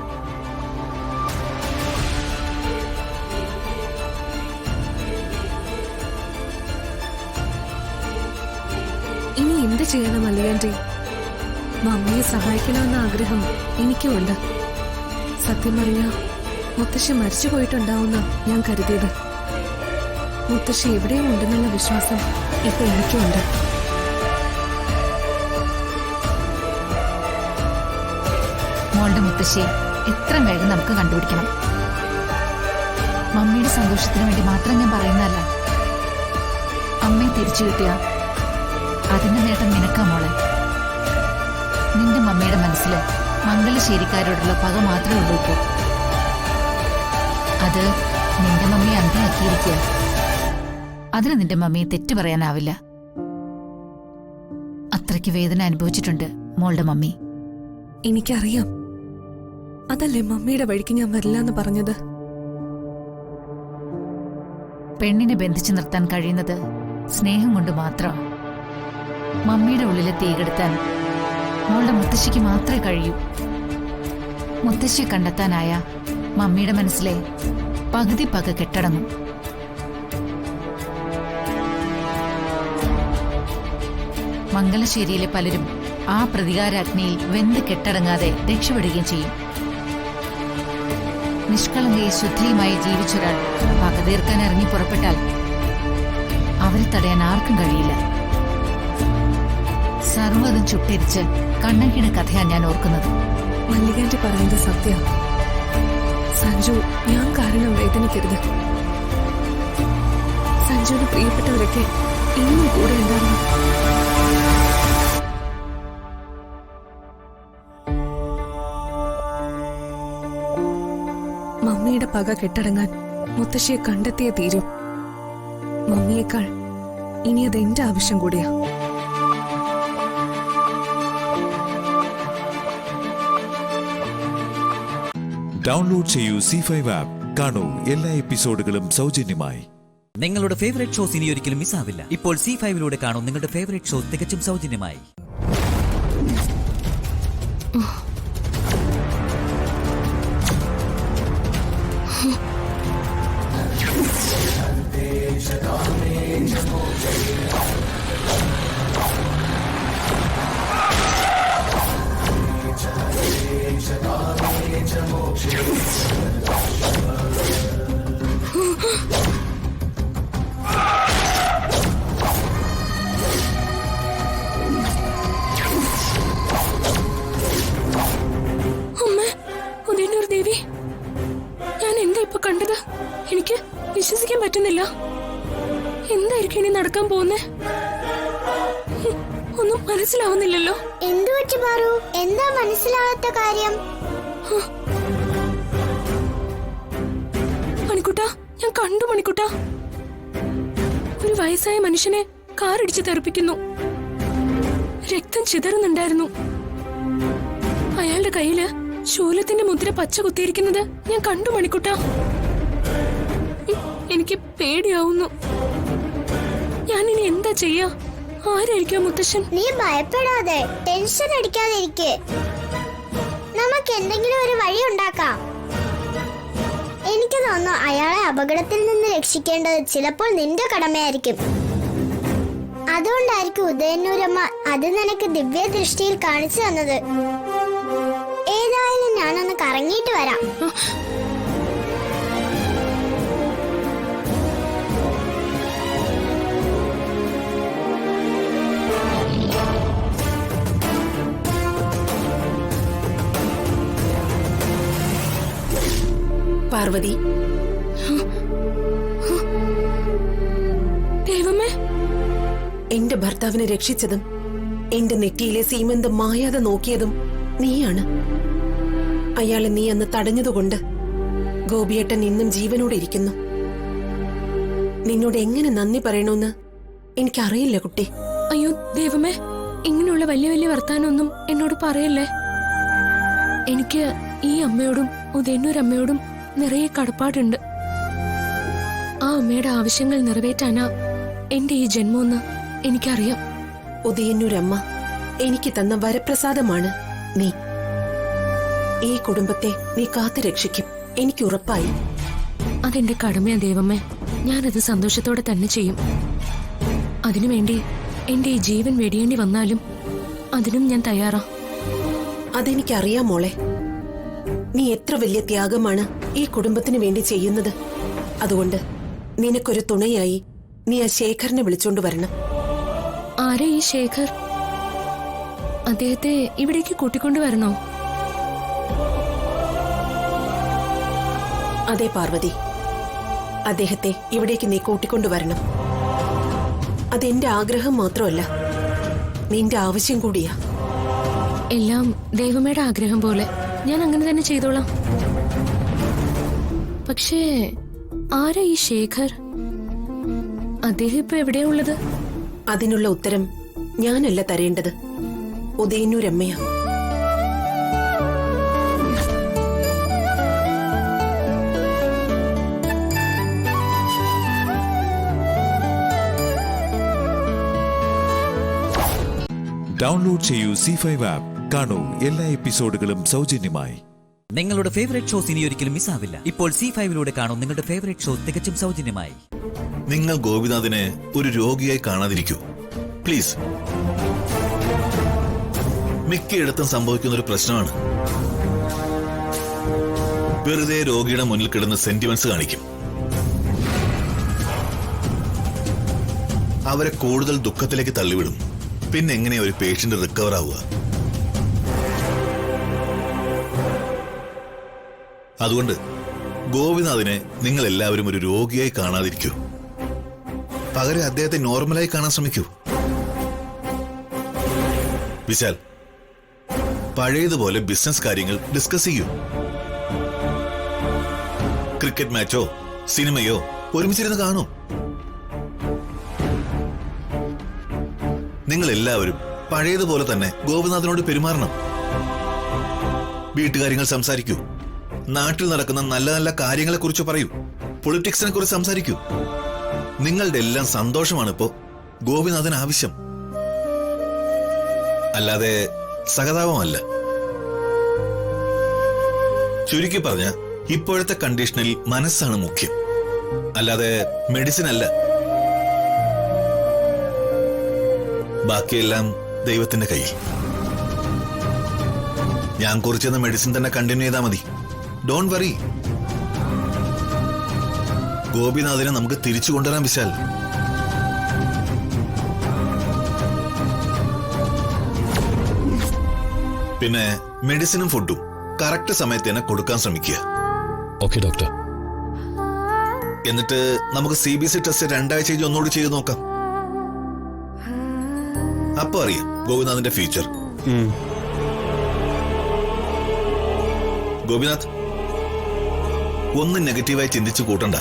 ഇനി എന്ത് ചെയ്യണം അലിയാൻറ്റി? മമ്മിയെ സഹായിക്കണമെന്ന ആഗ്രഹം എനിക്കുമുണ്ട്. സത്യം പറഞ്ഞ മുത്തശ്ശി മരിച്ചു പോയിട്ടുണ്ടാവുന്ന ഞാൻ കരുതിയത്. മുത്തശ്ശി എവിടെയും ഉണ്ടെന്നുള്ള വിശ്വാസം ഇപ്പൊ എനിക്കുണ്ട്. മോളുടെ മുത്തശ്ശിയെ എത്ര വേഗം നമുക്ക് കണ്ടുപിടിക്കണം. മമ്മിയുടെ സന്തോഷത്തിന് വേണ്ടി മാത്രം ഞാൻ പറയുന്നതല്ല. അമ്മയെ തിരിച്ചു കിട്ടിയ അതിന്റെ നേട്ടം നിനക്കാ മോളെ. നിന്റെ മമ്മിയുടെ മനസ്സിൽ മംഗലശ്ശേരിക്കാരോടുള്ള പക മാത്രമേ ഉള്ളൂ ഇപ്പോ. അത് നിന്റെ മമ്മിയെ അന്ത്യയാക്കിയിരിക്കുക. അതിന് നിന്റെ മമ്മിയെ തെറ്റു പറയാനാവില്ല. അത്രയ്ക്ക് വേദന അനുഭവിച്ചിട്ടുണ്ട് മോളുടെ മമ്മി. എനിക്കറിയാം. അതല്ലേ മമ്മിയുടെ വഴിക്ക് ഞാൻ വരില്ല എന്ന് പറഞ്ഞത്. പെണ്ണിനെ ബന്ധിച്ചു നിർത്താൻ കഴിയുന്നത് സ്നേഹം കൊണ്ട് മാത്രം. മമ്മിയുടെ ഉള്ളിലെ തീ കെടുത്താൻ മോളുടെ മുത്തശ്ശിക്ക് മാത്രമേ കഴിയൂ. മുത്തശ്ശിയെ കണ്ടെത്താനായ മമ്മിയുടെ മനസ്സിലെ പകുതി പക കെട്ടടങ്ങും. മംഗലശ്ശേരിയിലെ പലരും ആ പ്രതികാരാഗ്നിയിൽ വെന്ത് കെട്ടടങ്ങാതെ രക്ഷപ്പെടുകയും ചെയ്യും. നിഷ്കളങ്കയെ ശുദ്ധിയുമായി ജീവിച്ചൊരാൾ പക തീർക്കാൻ ഇറങ്ങി പുറപ്പെട്ടാൽ അവരെ തടയാൻ ആർക്കും കഴിയില്ല. സർവ്വതും ചുട്ടരിച്ച് കണ്ണകിയുടെ കഥയാണ് ഞാൻ ഓർക്കുന്നത്. മല്ലികാന്റെ പറയുന്നത് സത്യം. സഞ്ജു ഞാൻ കാരണം വേദനിക്കരുത്. സഞ്ജുവിന് പ്രിയപ്പെട്ടവരൊക്കെ ഇന്നും കൂടെ ഉണ്ടാവണം. മമ്മിയുടെ പക കെട്ടടങ്ങാൻ മുത്തശ്ശിയെ കണ്ടെത്തിയേ തീരും. മമ്മിയേക്കാൾ ഇനി അത് എന്റെ ആവശ്യം കൂടിയാ. ഡൗൺലോഡ് ചെയ്യൂ C5 ആപ്പ്. കാണൂ എല്ലാ എപ്പിസോഡുകളും സൗജന്യമായി. നിങ്ങളുടെ ഫേവറേറ്റ് ഷോസ് ഇനി ഒരിക്കലും മിസ്സാവില്ല. ഇപ്പോൾ C5ലൂടെ കാണൂ നിങ്ങളുടെ ഫേവറേറ്റ് ഷോ തികച്ചും സൗജന്യമായി. എന്തായിരിക്കും ഇനി നടക്കാൻ പോകുന്നേ? ഒന്നും മനസ്സിലാവുന്നില്ലല്ലോ. എന്തു പറ്റി പാറു? എന്താ മനസ്സിലാവാത്ത കാര്യം? മണിക്കുട്ടാ, ഞാൻ കണ്ടു മണിക്കുട്ടാ. ഒരു വയസ്സായ മനുഷ്യനെ കാറിടിച്ച് തെറിപ്പിക്കുന്നു. രക്തം ചിതറുന്നുണ്ടായിരുന്നു. അയാളുടെ കയ്യില് ശൂലത്തിന്റെ മുദ്ര പച്ച കുത്തിയിരിക്കുന്നത് ഞാൻ കണ്ടു മണിക്കുട്ടാ. എനിക്ക് പേടിയാവുന്നു. ഞാനിനി എന്താ ചെയ്യാ? ആരായിരിക്കും മുത്തശ്ശൻ? നീ ഭയപ്പെടാതെ, ടെൻഷൻ അടിക്കാതെ ഇരിക്ക്. നമുക്ക് എന്തെങ്കിലും ഒരു വഴി ഉണ്ടാക്കാം. എനിക്ക് തോന്നുന്നു അയാളെ അപകടത്തിൽ നിന്ന് രക്ഷിക്കേണ്ടത് ചിലപ്പോൾ നിന്റെ കടമയായിരിക്കും. അതുകൊണ്ടായിരിക്കും ഉദയന്നൂരമ്മ അത് നിനക്ക് ദിവ്യ ദൃഷ്ടിയിൽ കാണിച്ചു തന്നത്. ഏതായാലും ഞാനൊന്ന് കറങ്ങിയിട്ട് വരാം. പാർവതി, ദൈവമേ, എന്റെ ഭർത്താവിനെ രക്ഷിച്ചതും എന്റെ നെറ്റിയിലെ സീമന്തം മായാതെ നോക്കിയതും നീയാണ്. അയാളെ നീ അന്ന് തടഞ്ഞതുകൊണ്ട് ഗോപിയേട്ടൻ ഇന്നും ജീവനോടെ ഇരിക്കുന്നു. നിന്നോട് എങ്ങനെ നന്ദി പറയണമെന്ന് എനിക്കറിയില്ല കുട്ടി. അയ്യോ ദൈവമേ, ഇങ്ങനെയുള്ള വലിയ വലിയ വർത്താനൊന്നും എന്നോട് പറയല്ലേ. എനിക്ക് ഈ അമ്മയോടും ഉദയന്നൂരമ്മയോടും നിറയെ കടപ്പാടുണ്ട്. ആ അമ്മയുടെ ആവശ്യങ്ങൾ നിറവേറ്റാനാ എന്റെ ഈ ജന്മമെന്ന് എനിക്കറിയാം. ഉദയന്നൂരമ്മ എനിക്ക് തന്ന വരപ്രസാദമാണ് നീ. ഈ കുടുംബത്തെ നീ കാത്തു രക്ഷിക്കും, എനിക്ക് ഉറപ്പായി. അതെന്റെ കടമയാ ദൈവമേ. ഞാനത് സന്തോഷത്തോടെ തന്നെ ചെയ്യും. അതിനുവേണ്ടി എന്റെ ഈ ജീവൻ വെടിയേണ്ടി വന്നാലും അതിനും ഞാൻ തയ്യാറാ. അതെനിക്കറിയാം മോളെ. നീ എത്ര വലിയ ത്യാഗമാണ് ഈ കുടുംബത്തിന് വേണ്ടി ചെയ്യുന്നത്. അതുകൊണ്ട് നിനക്കൊരു തുണയായി നീ ആ ശേഖറിനെ വിളിച്ചോണ്ട് വരണം. ആരെ ഈ ശേഖർ? അദ്ദേഹത്തെ ഇവിടേക്ക് കൂട്ടിക്കൊണ്ടുവരണോ? അതെ പാർവതി, അദ്ദേഹത്തെ ഇവിടേക്ക് നീ കൂട്ടിക്കൊണ്ടുവരണം. അതെന്റെ ആഗ്രഹം മാത്രമല്ല, നിന്റെ ആവശ്യം കൂടിയാ. എല്ലാം ദൈവമയുടെ ആഗ്രഹം പോലെ ഞാൻ അങ്ങനെ തന്നെ ചെയ്തോളാം. പക്ഷേ ആരാ ഈ ശേഖർ? അദ്ദേഹം ഇപ്പൊ എവിടെയാ ഉള്ളത്? അതിനുള്ള ഉത്തരം ഞാനല്ല തരേണ്ടത്, ഉദയന്നൂരമ്മയാ. ഡൗൺലോഡ് ചെയ്യൂ C5 ആപ്പ്. കാണൂ എല്ലാ എപ്പിസോഡുകളും സൗജന്യമായി. നിങ്ങളുടെ ഫേവറേറ്റ് ഷോസ് ഇനി ഒരിക്കലും മിസ്സാവില്ല. ഇപ്പോൾ C5 കാണൂ നിങ്ങളുടെ ഫേവറേറ്റ് ഷോ തികച്ചും സൗജന്യമായി. നിങ്ങൾ ഗോപിനാഥിനെ ഒരു രോഗിയായി കാണാതിരിക്കൂ പ്ലീസ്. മിക്കയിടത്തും സംഭവിക്കുന്ന ഒരു പ്രശ്നമാണ്. വെറുതെ രോഗിയുടെ മുന്നിൽ കിടന്ന് സെന്റിമെന്റ്സ് കാണിക്കും. അവരെ കൂടുതൽ ദുഃഖത്തിലേക്ക് തള്ളിവിടും. പിന്നെ എങ്ങനെയാ ഒരു പേഷ്യന്റ് റിക്കവർ ആവുക? അതുകൊണ്ട് ഗോപിനാഥിനെ നിങ്ങൾ എല്ലാവരും ഒരു രോഗിയായി കാണാതിരിക്കൂ. പകരം അദ്ദേഹത്തെ നോർമലായി കാണാൻ ശ്രമിക്കൂ. വിശാൽ, പഴയതുപോലെ ബിസിനസ് കാര്യങ്ങൾ ഡിസ്കസ് ചെയ്യൂ. ക്രിക്കറ്റ് മാച്ചോ സിനിമയോ ഒരുമിച്ചിരുന്ന് കാണൂ. നിങ്ങൾ എല്ലാവരും പഴയതുപോലെ തന്നെ ഗോപിനാഥിനോട് പെരുമാറണം. വീട്ടുകാര്യങ്ങൾ സംസാരിക്കൂ. നാട്ടിൽ നടക്കുന്ന നല്ല നല്ല കാര്യങ്ങളെ കുറിച്ച് പറയൂ. പൊളിറ്റിക്സിനെ കുറിച്ച് സംസാരിക്കൂ. നിങ്ങളുടെ എല്ലാം സന്തോഷമാണ് ഇപ്പോ ഗോപിനാഥൻ ആവശ്യം, അല്ലാതെ സഹതാപമല്ല. ചുരുക്കി പറഞ്ഞ ഇപ്പോഴത്തെ കണ്ടീഷനിൽ മനസ്സാണ് മുഖ്യം, അല്ലാതെ മെഡിസിൻ അല്ല. ബാക്കിയെല്ലാം ദൈവത്തിന്റെ കയ്യിൽ. ഞാൻ കുറിച്ചെന്ന മെഡിസിൻ തന്നെ കണ്ടിന്യൂ ചെയ്താൽ മതി. Don't worry. ഗോപിനാഥിനെ നമുക്ക് തിരിച്ചു കൊണ്ടുവരാൻ വിശാൽ. പിന്നെ മെഡിസിനും ഫുഡും കറക്റ്റ് സമയത്ത് തന്നെ കൊടുക്കാൻ ശ്രമിക്കുക. Okay doctor. എന്നിട്ട് നമുക്ക് CBC ടെസ്റ്റ് 2 ആഴ്ച കഴിഞ്ഞ് ഒന്നുകൂടി ചെയ്ത് നോക്കാം. അപ്പൊ അറിയാം ഗോപിനാഥിന്റെ ഫ്യൂച്ചർ. ഗോപിനാഥ്, ഒന്നും നെഗറ്റീവായി ചിന്തിച്ചു കൂട്ടണ്ട,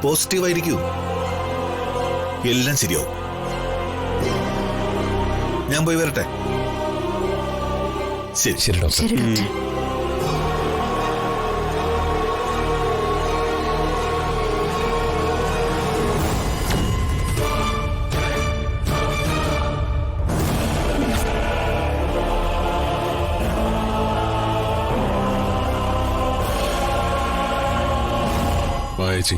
പോസിറ്റീവായിരിക്കൂ. എല്ലാം ശരിയാവും. ഞാൻ പോയി വരട്ടെ. ശരി ശരി ഡോക്ടർ. ശരി ഡോക്ടർ. വായിച്ചി.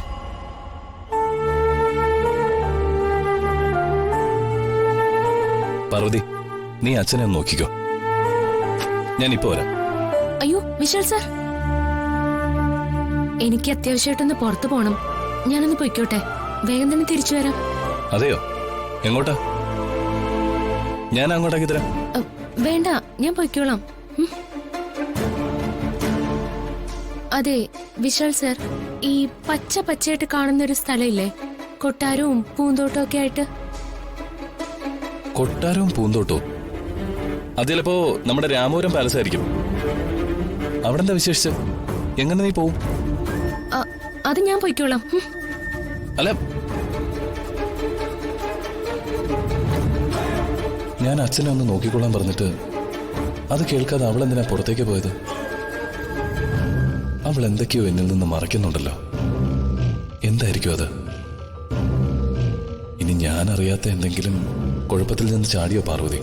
പാർവതി, നീ അച്ഛനെ ഒന്ന് നോക്കിക്കോ. ഞാൻ ഇപ്പൊ വരാം. അയ്യോ വിശാൽ സാർ, എനിക്ക് അത്യാവശ്യമായിട്ടൊന്ന് പുറത്തു പോണം. ഞാനൊന്ന് പൊയ്ക്കോട്ടെ, വേഗം തന്നെ തിരിച്ചു വരാം. അതെയോ? എങ്ങോട്ടാ? ഞാൻ അങ്ങോട്ടാക്കി തരാം. വേണ്ട, ഞാൻ പൊയ്ക്കോളാം. അതെ വിശാൽ സാർ, ഈ പച്ചയായിട്ട് കാണുന്ന ഒരു സ്ഥലമില്ലേ, കൊട്ടാരവും പൂന്തോട്ടവും ഒക്കെ ആയിട്ട്? കൊട്ടാരവും പൂന്തോട്ടവും? അത് ചിലപ്പോ നമ്മുടെ രാമപുരം പാലസ് ആയിരിക്കും. അവിടെ എന്താ വിശേഷിച്ച്? എങ്ങനെ നീ പോവും? അത് ഞാൻ പൊയ്ക്കോളാം. അല്ല, ഞാൻ അച്ഛനെ ഒന്ന് നോക്കിക്കൊള്ളാൻ പറഞ്ഞിട്ട് അത് കേൾക്കാതെ അവളെന്തിനാ പുറത്തേക്ക് പോയത്? അവൾ എന്തൊക്കെയോ എന്നിൽ നിന്ന് മറയ്ക്കുന്നുണ്ടല്ലോ. എന്തായിരിക്കും അത്? ഇനി ഞാൻ അറിയാത്ത എന്തെങ്കിലും കുഴപ്പത്തിൽ നിന്ന് ചാടിയോ പാർവതി?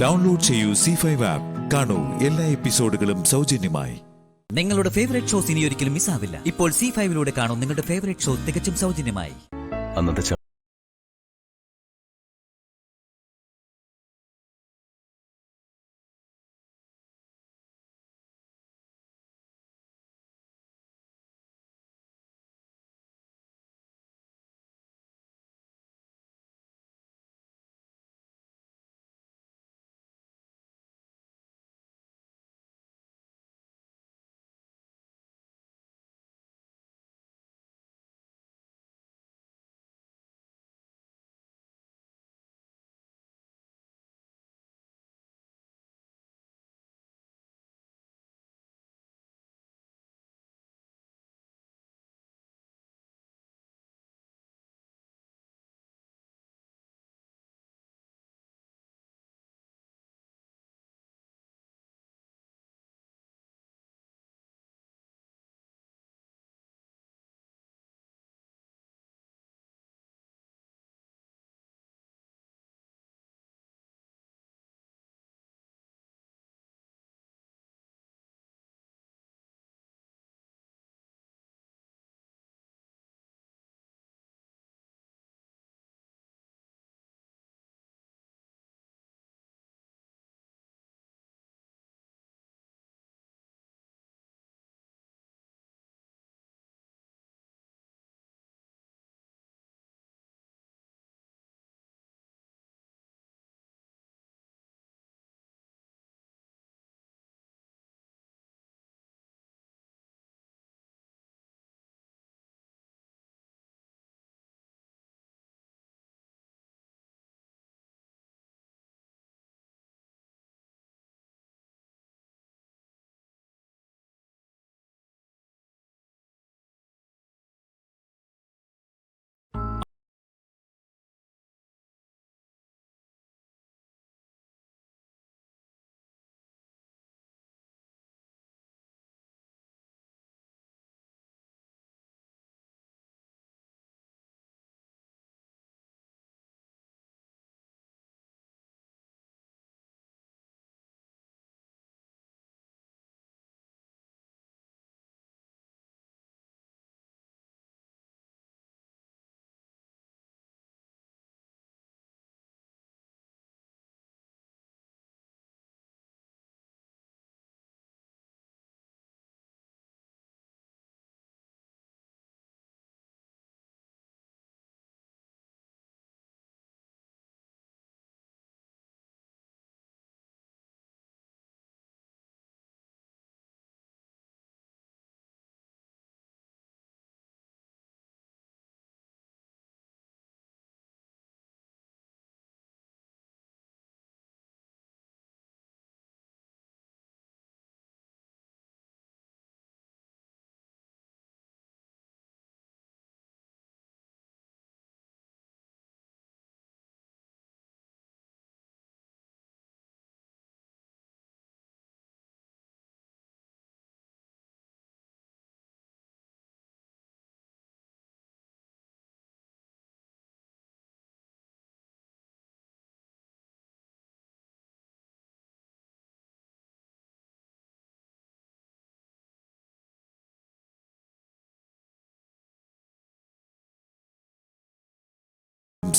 ഡൗൺലോഡ് ചെയ്യൂ C5 ആപ്പ്. കാണൂ എല്ലാ എപ്പിസോഡുകളും സൗജന്യമായി. നിങ്ങളുടെ ഫേവറേറ്റ് ഷോസ് ഇനി ഒരിക്കലും മിസ്സാവില്ല. ഇപ്പോൾ C5 കാണൂ നിങ്ങളുടെ ഫേവറേറ്റ് ഷോ തികച്ചും സൗജന്യമായി. അന്നത്തെ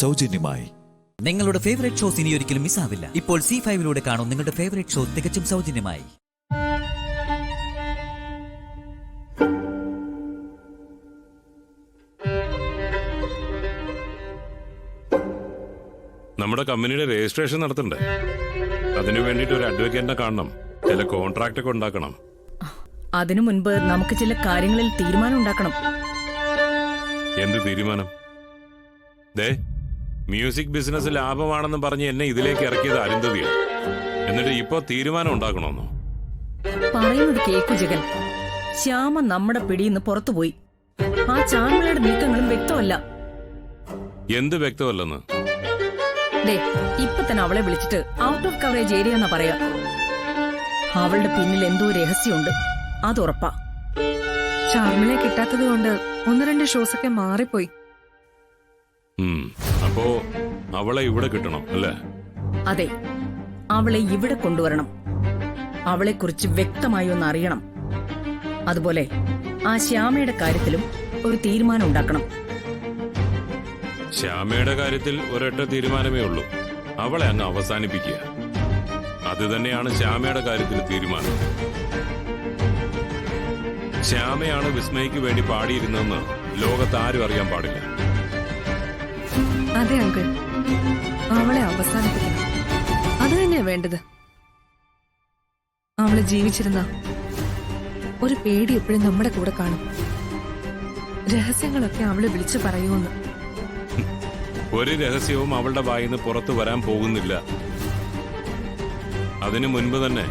സൗജന്യമായി. നിങ്ങളുടെ ഫേവറേറ്റ് ഷോസ് ഇനി ഒരിക്കലും മിസ്സാവില്ല. ഇപ്പോൾ C5-ലൂടെ കാണും നിങ്ങളുടെ ഫേവറേറ്റ് ഷോ തികച്ചും സൗജന്യമായി. നമ്മുടെ കമ്പനിയുടെ രജിസ്ട്രേഷൻ നടത്തണ്ടേ? അതിനു വേണ്ടിയിട്ട് ഒരു അഡ്വക്കേറ്റിനെ കാണണം, ചില കോൺട്രാക്ട് ഒക്കെ ഉണ്ടാക്കണം. അതിനു മുൻപ് നമുക്ക് ചില കാര്യങ്ങളിൽ തീരുമാനം ഉണ്ടാക്കണം. എന്ത് തീരുമാനം? ദേ, മ്യൂസിക് ബിസിനസ് ലാഭമാണെന്ന് പറഞ്ഞ് എന്നെ ഇതിലേക്ക് ഇറക്കിയത് അരുന്ധതിയാണ്. എന്നിട്ട് ഇപ്പോ തീരുമാനം ഉണ്ടാക്കണമെന്നോ? പറയുന്നത് കേക്കു ജഗൻ. ശ്യാമ നമ്മുടെ പിടിയിന്ന് പുറത്തുപോയി. ആ ചാർമിളയുടെ നീക്കങ്ങളും വ്യക്തമല്ല. എന്ത് വ്യക്തമല്ലെന്ന്? ഇപ്പൊ തന്നെ അവളെ വിളിച്ചിട്ട് ഔട്ട് ഓഫ് കവറേജ് ഏരിയ എന്നാ പറയാ. അവളുടെ പിന്നിൽ എന്തോ രഹസ്യമുണ്ട്, അത് ഉറപ്പാ. ചാർമിളെ കിട്ടാത്തത് കൊണ്ട് 1-2 ഷോസ് ഒക്കെ മാറിപ്പോയി. അപ്പോ അവളെ ഇവിടെ കിട്ടണം അല്ലേ? അതെ, അവളെ ഇവിടെ കൊണ്ടുവരണം. അവളെക്കുറിച്ച് വ്യക്തമായി ഒന്ന് അറിയണം. അതുപോലെ ആ ശ്യാമയുടെ കാര്യത്തിലും ഒരു തീരുമാനം ഉണ്ടാക്കണം. ശ്യാമയുടെ കാര്യത്തിൽ ഒരൊറ്റ തീരുമാനമേ ഉള്ളൂ, അവളെ അങ്ങ് അവസാനിപ്പിക്കുക. അത് തന്നെയാണ് ശ്യാമയുടെ കാര്യത്തിൽ തീരുമാനം. ശ്യാമയാണ് വിസ്മയ്ക്ക് വേണ്ടി പാടിയിരുന്നതെന്ന് ലോകത്ത് ആരും അറിയാൻ പാടില്ല. അതെ അങ്കിൾ, അവളെ അവസാനിപ്പിക്കണം. അത് തന്നെയാ വേണ്ടത്. അവള് ജീവിച്ചിരുന്ന ഒരു പേടി എപ്പോഴും നമ്മുടെ കൂടെ കാണും. രഹസ്യങ്ങളൊക്കെ അവള് വിളിച്ചു പറയുമെന്ന്. ഒരു രഹസ്യവും അവളുടെ വായിന്ന് പുറത്തു വരാൻ പോകുന്നില്ല. അതിനു മുൻപ് തന്നെ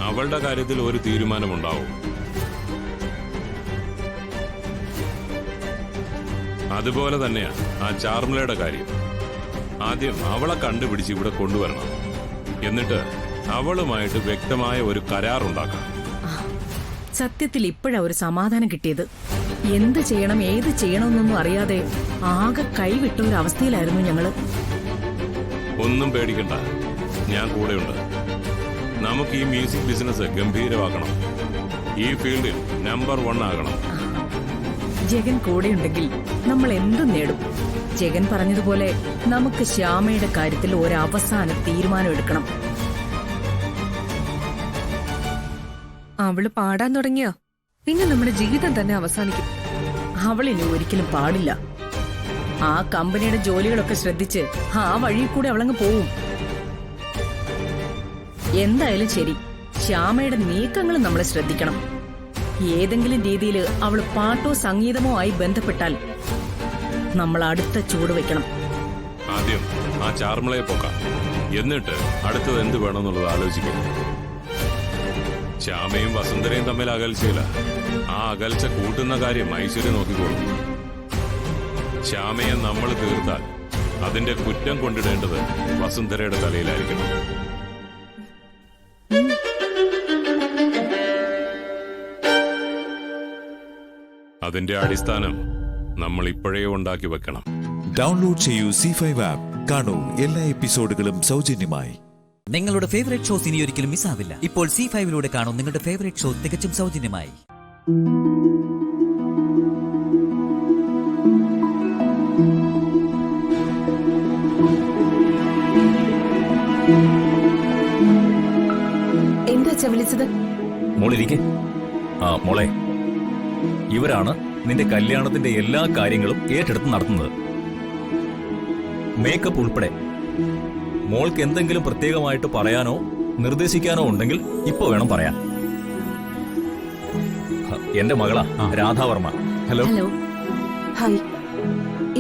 അവളുടെ കാര്യത്തിൽ ഒരു തീരുമാനമുണ്ടാവും. അതുപോലെ തന്നെയാ ആ ചാർമിളയുടെ കാര്യം. ആദ്യം അവളെ കണ്ടുപിടിച്ച് ഇവിടെ കൊണ്ടുവരണം. എന്നിട്ട് അവളുമായിട്ട് വ്യക്തമായ ഒരു കരാറുണ്ടാക്കണം. സത്യത്തിൽ ഇപ്പോഴാ ഒരു സമാധാനം കിട്ടിയത്. എന്ത് ചെയ്യണം, ഏത് ചെയ്യണമെന്നൊന്നും അറിയാതെ ആകെ കൈവിട്ട ഒരു അവസ്ഥയിലായിരുന്നു ഞങ്ങള്. ഒന്നും പേടിക്കണ്ട, ഞാൻ കൂടെയുണ്ട്. നമുക്ക് ഈ മ്യൂസിക് ബിസിനസ് ഗംഭീരമാക്കണം. ഈ ഫീൽഡിൽ നമ്പർ 1 ആകണം. ജഗൻ കൂടെയുണ്ടെങ്കിൽ നമ്മൾ എന്തും നേടും. ജഗൻ പറഞ്ഞതുപോലെ നമുക്ക് ശ്യാമയുടെ കാര്യത്തിൽ ഒരു അവസാന തീരുമാനം എടുക്കണം. അവള് പാടാൻ തുടങ്ങിയ പിന്നെ നമ്മുടെ ജീവിതം തന്നെ അവസാനിക്കും. അവളിനി ഒരിക്കലും പാടില്ല. ആ കമ്പനിയുടെ ജോലികളൊക്കെ ശ്രദ്ധിച്ച് ആ വഴി കൂടെ അവളങ്ങ് പോവും. എന്തായാലും ശരി, ശ്യാമയുടെ നീക്കങ്ങൾ നമ്മൾ ശ്രദ്ധിക്കണം. ഏതെങ്കിലും രീതിയിൽ അവൾ പാട്ടോ സംഗീതമോ ആയി ബന്ധപ്പെട്ടാൽ നമ്മൾ അടുത്ത ചൂട് വെക്കണം. ആദ്യം ആ ചാർമിളയെ പോക്കാം, എന്നിട്ട് അടുത്തത് എന്ത് വേണമെന്നുള്ളത് ആലോചിക്കാം. ശ്യാമയും വസുന്ധരയും തമ്മിൽ അകൽച്ചയില്ല. ആ അകൽച്ച കൂട്ടുന്ന കാര്യം ഐശ്വര്യ നോക്കിക്കോളും. ശ്യാമയെ നമ്മൾ തീർത്താൽ അതിന്റെ കുറ്റം കൊണ്ടിടേണ്ടത് വസുന്ധരയുടെ തലയിലായിരിക്കണം. അതിന്റെ അടിസ്ഥാനം നമ്മൾ ഇപ്പോഴേ ഉണ്ടാക്കി വെക്കണം. ഡൗൺലോഡ് ചെയ്യൂ C5 ആപ്പ്. കാണൂ എല്ലാ എപ്പിസോഡുകളും സൗജന്യമായി. നിങ്ങളുടെ ഫേവറേറ്റ് ഷോസ് ഇനി ഒരിക്കലും മിസ്സാവില്ല. ഇപ്പോൾ C5-ലൂടെ കാണും നിങ്ങളുടെ ഫേവറേറ്റ് ഷോ തികച്ചും സൗജന്യമായി. എന്താ വിളിച്ചത്? മോളിരിക്കെ. ആ മോളെ, ഇവരാണ് നിന്റെ കല്യാണത്തിന്റെ എല്ലാ കാര്യങ്ങളും ഏറ്റെടുത്ത് നടത്തുന്നത്. മേക്കപ്പ് ഉൾപ്പെടെ. മോൾക്ക് എന്തെങ്കിലും പ്രത്യേകമായിട്ട് പറയാനോ നിർദ്ദേശിക്കാനോ ഉണ്ടെങ്കിൽ ഇപ്പൊ വേണം പറയാൻ. എന്റെ മകളാ രാധാവർമ്മ. ഹലോ. ഹായ്.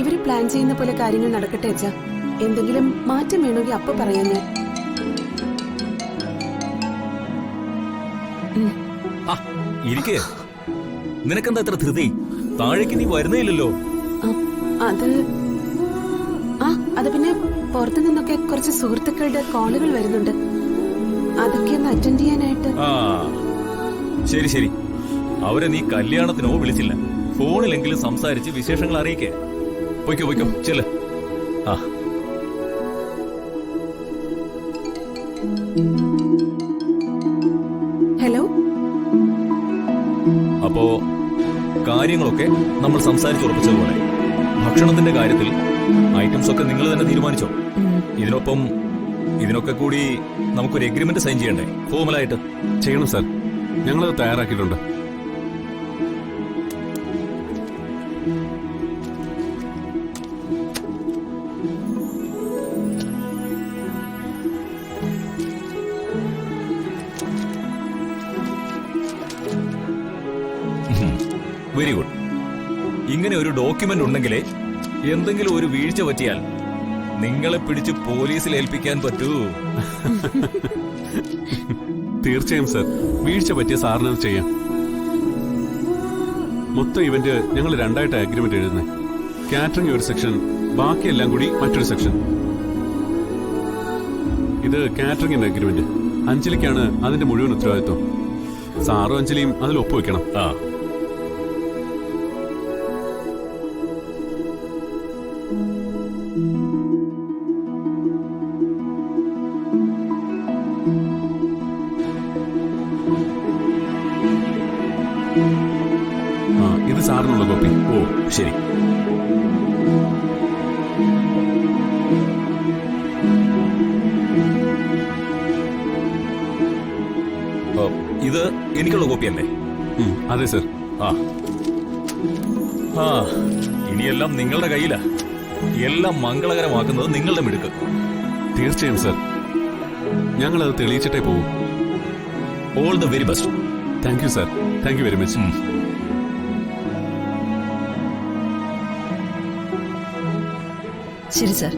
ഇവര് പ്ലാൻ ചെയ്യുന്ന പോലെ കാര്യങ്ങൾ നടക്കട്ടെ അച്ഛാ. എന്തെങ്കിലും മാറ്റം വേണമെങ്കിൽ അപ്പൊ പറയാൻ ഞാൻ. ഇരിക്കേ. നിനക്കെന്താ ഇത്ര ധൃതി? താഴേക്ക് നീ വരുന്നേയില്ലല്ലോ. അത് പിന്നെ പുറത്തു നിന്നൊക്കെ കുറച്ച് സുഹൃത്തുക്കളുടെ കോളുകൾ വരുന്നുണ്ട്. അതൊക്കെ ഒന്ന് അറ്റൻഡ് ചെയ്യാനായിട്ട്. ശരി ശരി. അവരെ നീ കല്യാണത്തിനോ വിളിച്ചില്ല. ഫോണിലെങ്കിലും സംസാരിച്ച് വിശേഷങ്ങൾ അറിയിക്കേ. പൊയ്ക്കോ പൊയ്ക്കോ, ചെല്ല്. ഹലോ. അപ്പോ കാര്യങ്ങളൊക്കെ നമ്മൾ സംസാരിച്ചുറപ്പിച്ചതുപോലെ ഭക്ഷണത്തിന്റെ കാര്യത്തിൽ ഐറ്റംസ് ഒക്കെ നിങ്ങൾ തന്നെ തീരുമാനിച്ചോ? ഇതിനൊക്കെ കൂടി നമുക്കൊരു എഗ്രിമെന്റ് സൈൻ ചെയ്യണ്ടേ ഫോർമലായിട്ട്? ചെയ്യണം സാർ, ഞങ്ങളത് തയ്യാറാക്കിയിട്ടുണ്ട്. Very good. ഇങ്ങനെ ഒരു ഡോക്യുമെന്റ് ഉണ്ടെങ്കിലേ എന്തെങ്കിലും ഒരു വീഴ്ച പറ്റിയാൽ നിങ്ങളെ പിടിച്ച് പോലീസിൽ ഏൽപ്പിക്കാൻ പറ്റൂ. തീർച്ചയായും സർ, വീഴ്ച പറ്റിയ സാറിന് അത് ചെയ്യാം. മൊത്തം ഇവന്റ് ഞങ്ങൾ രണ്ടായിട്ട് അഗ്രിമെന്റ് എഴുതുന്നത്. കാറ്ററിംഗ് ഒരു സെക്ഷൻ, ബാക്കിയെല്ലാം കൂടി മറ്റൊരു സെക്ഷൻ. ഇത് കാറ്ററിംഗിന്റെ അഗ്രിമെന്റ്. അഞ്ജലിക്കാണ് അതിന്റെ മുഴുവൻ ഉത്തരവാദിത്വം. സാറും അഞ്ജലിയും അതിൽ ഒപ്പുവെക്കണം. ഇത് സാറിനുള്ള കോപ്പി. ഓ ശരി. ഇത് എനിക്കുള്ള കോപ്പിയല്ലേ? അതെ സർ. ഇനിയെല്ലാം നിങ്ങളുടെ കയ്യിലാ. എല്ലാം മംഗളകരമാക്കുന്നത് നിങ്ങളുടെ മിടുക്ക്. തീർച്ചയായും സർ, ഞങ്ങളത് തെളിയിച്ചിട്ടേ പോകും. All the very best. Thank you sir. Thank you very much. ശരി സാർ.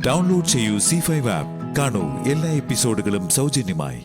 ഡൗൺലോഡ് ചെയ്യൂ C5 ആപ്പ്. കാണൂ എല്ലാ എപ്പിസോഡുകളും സൗജന്യമായി.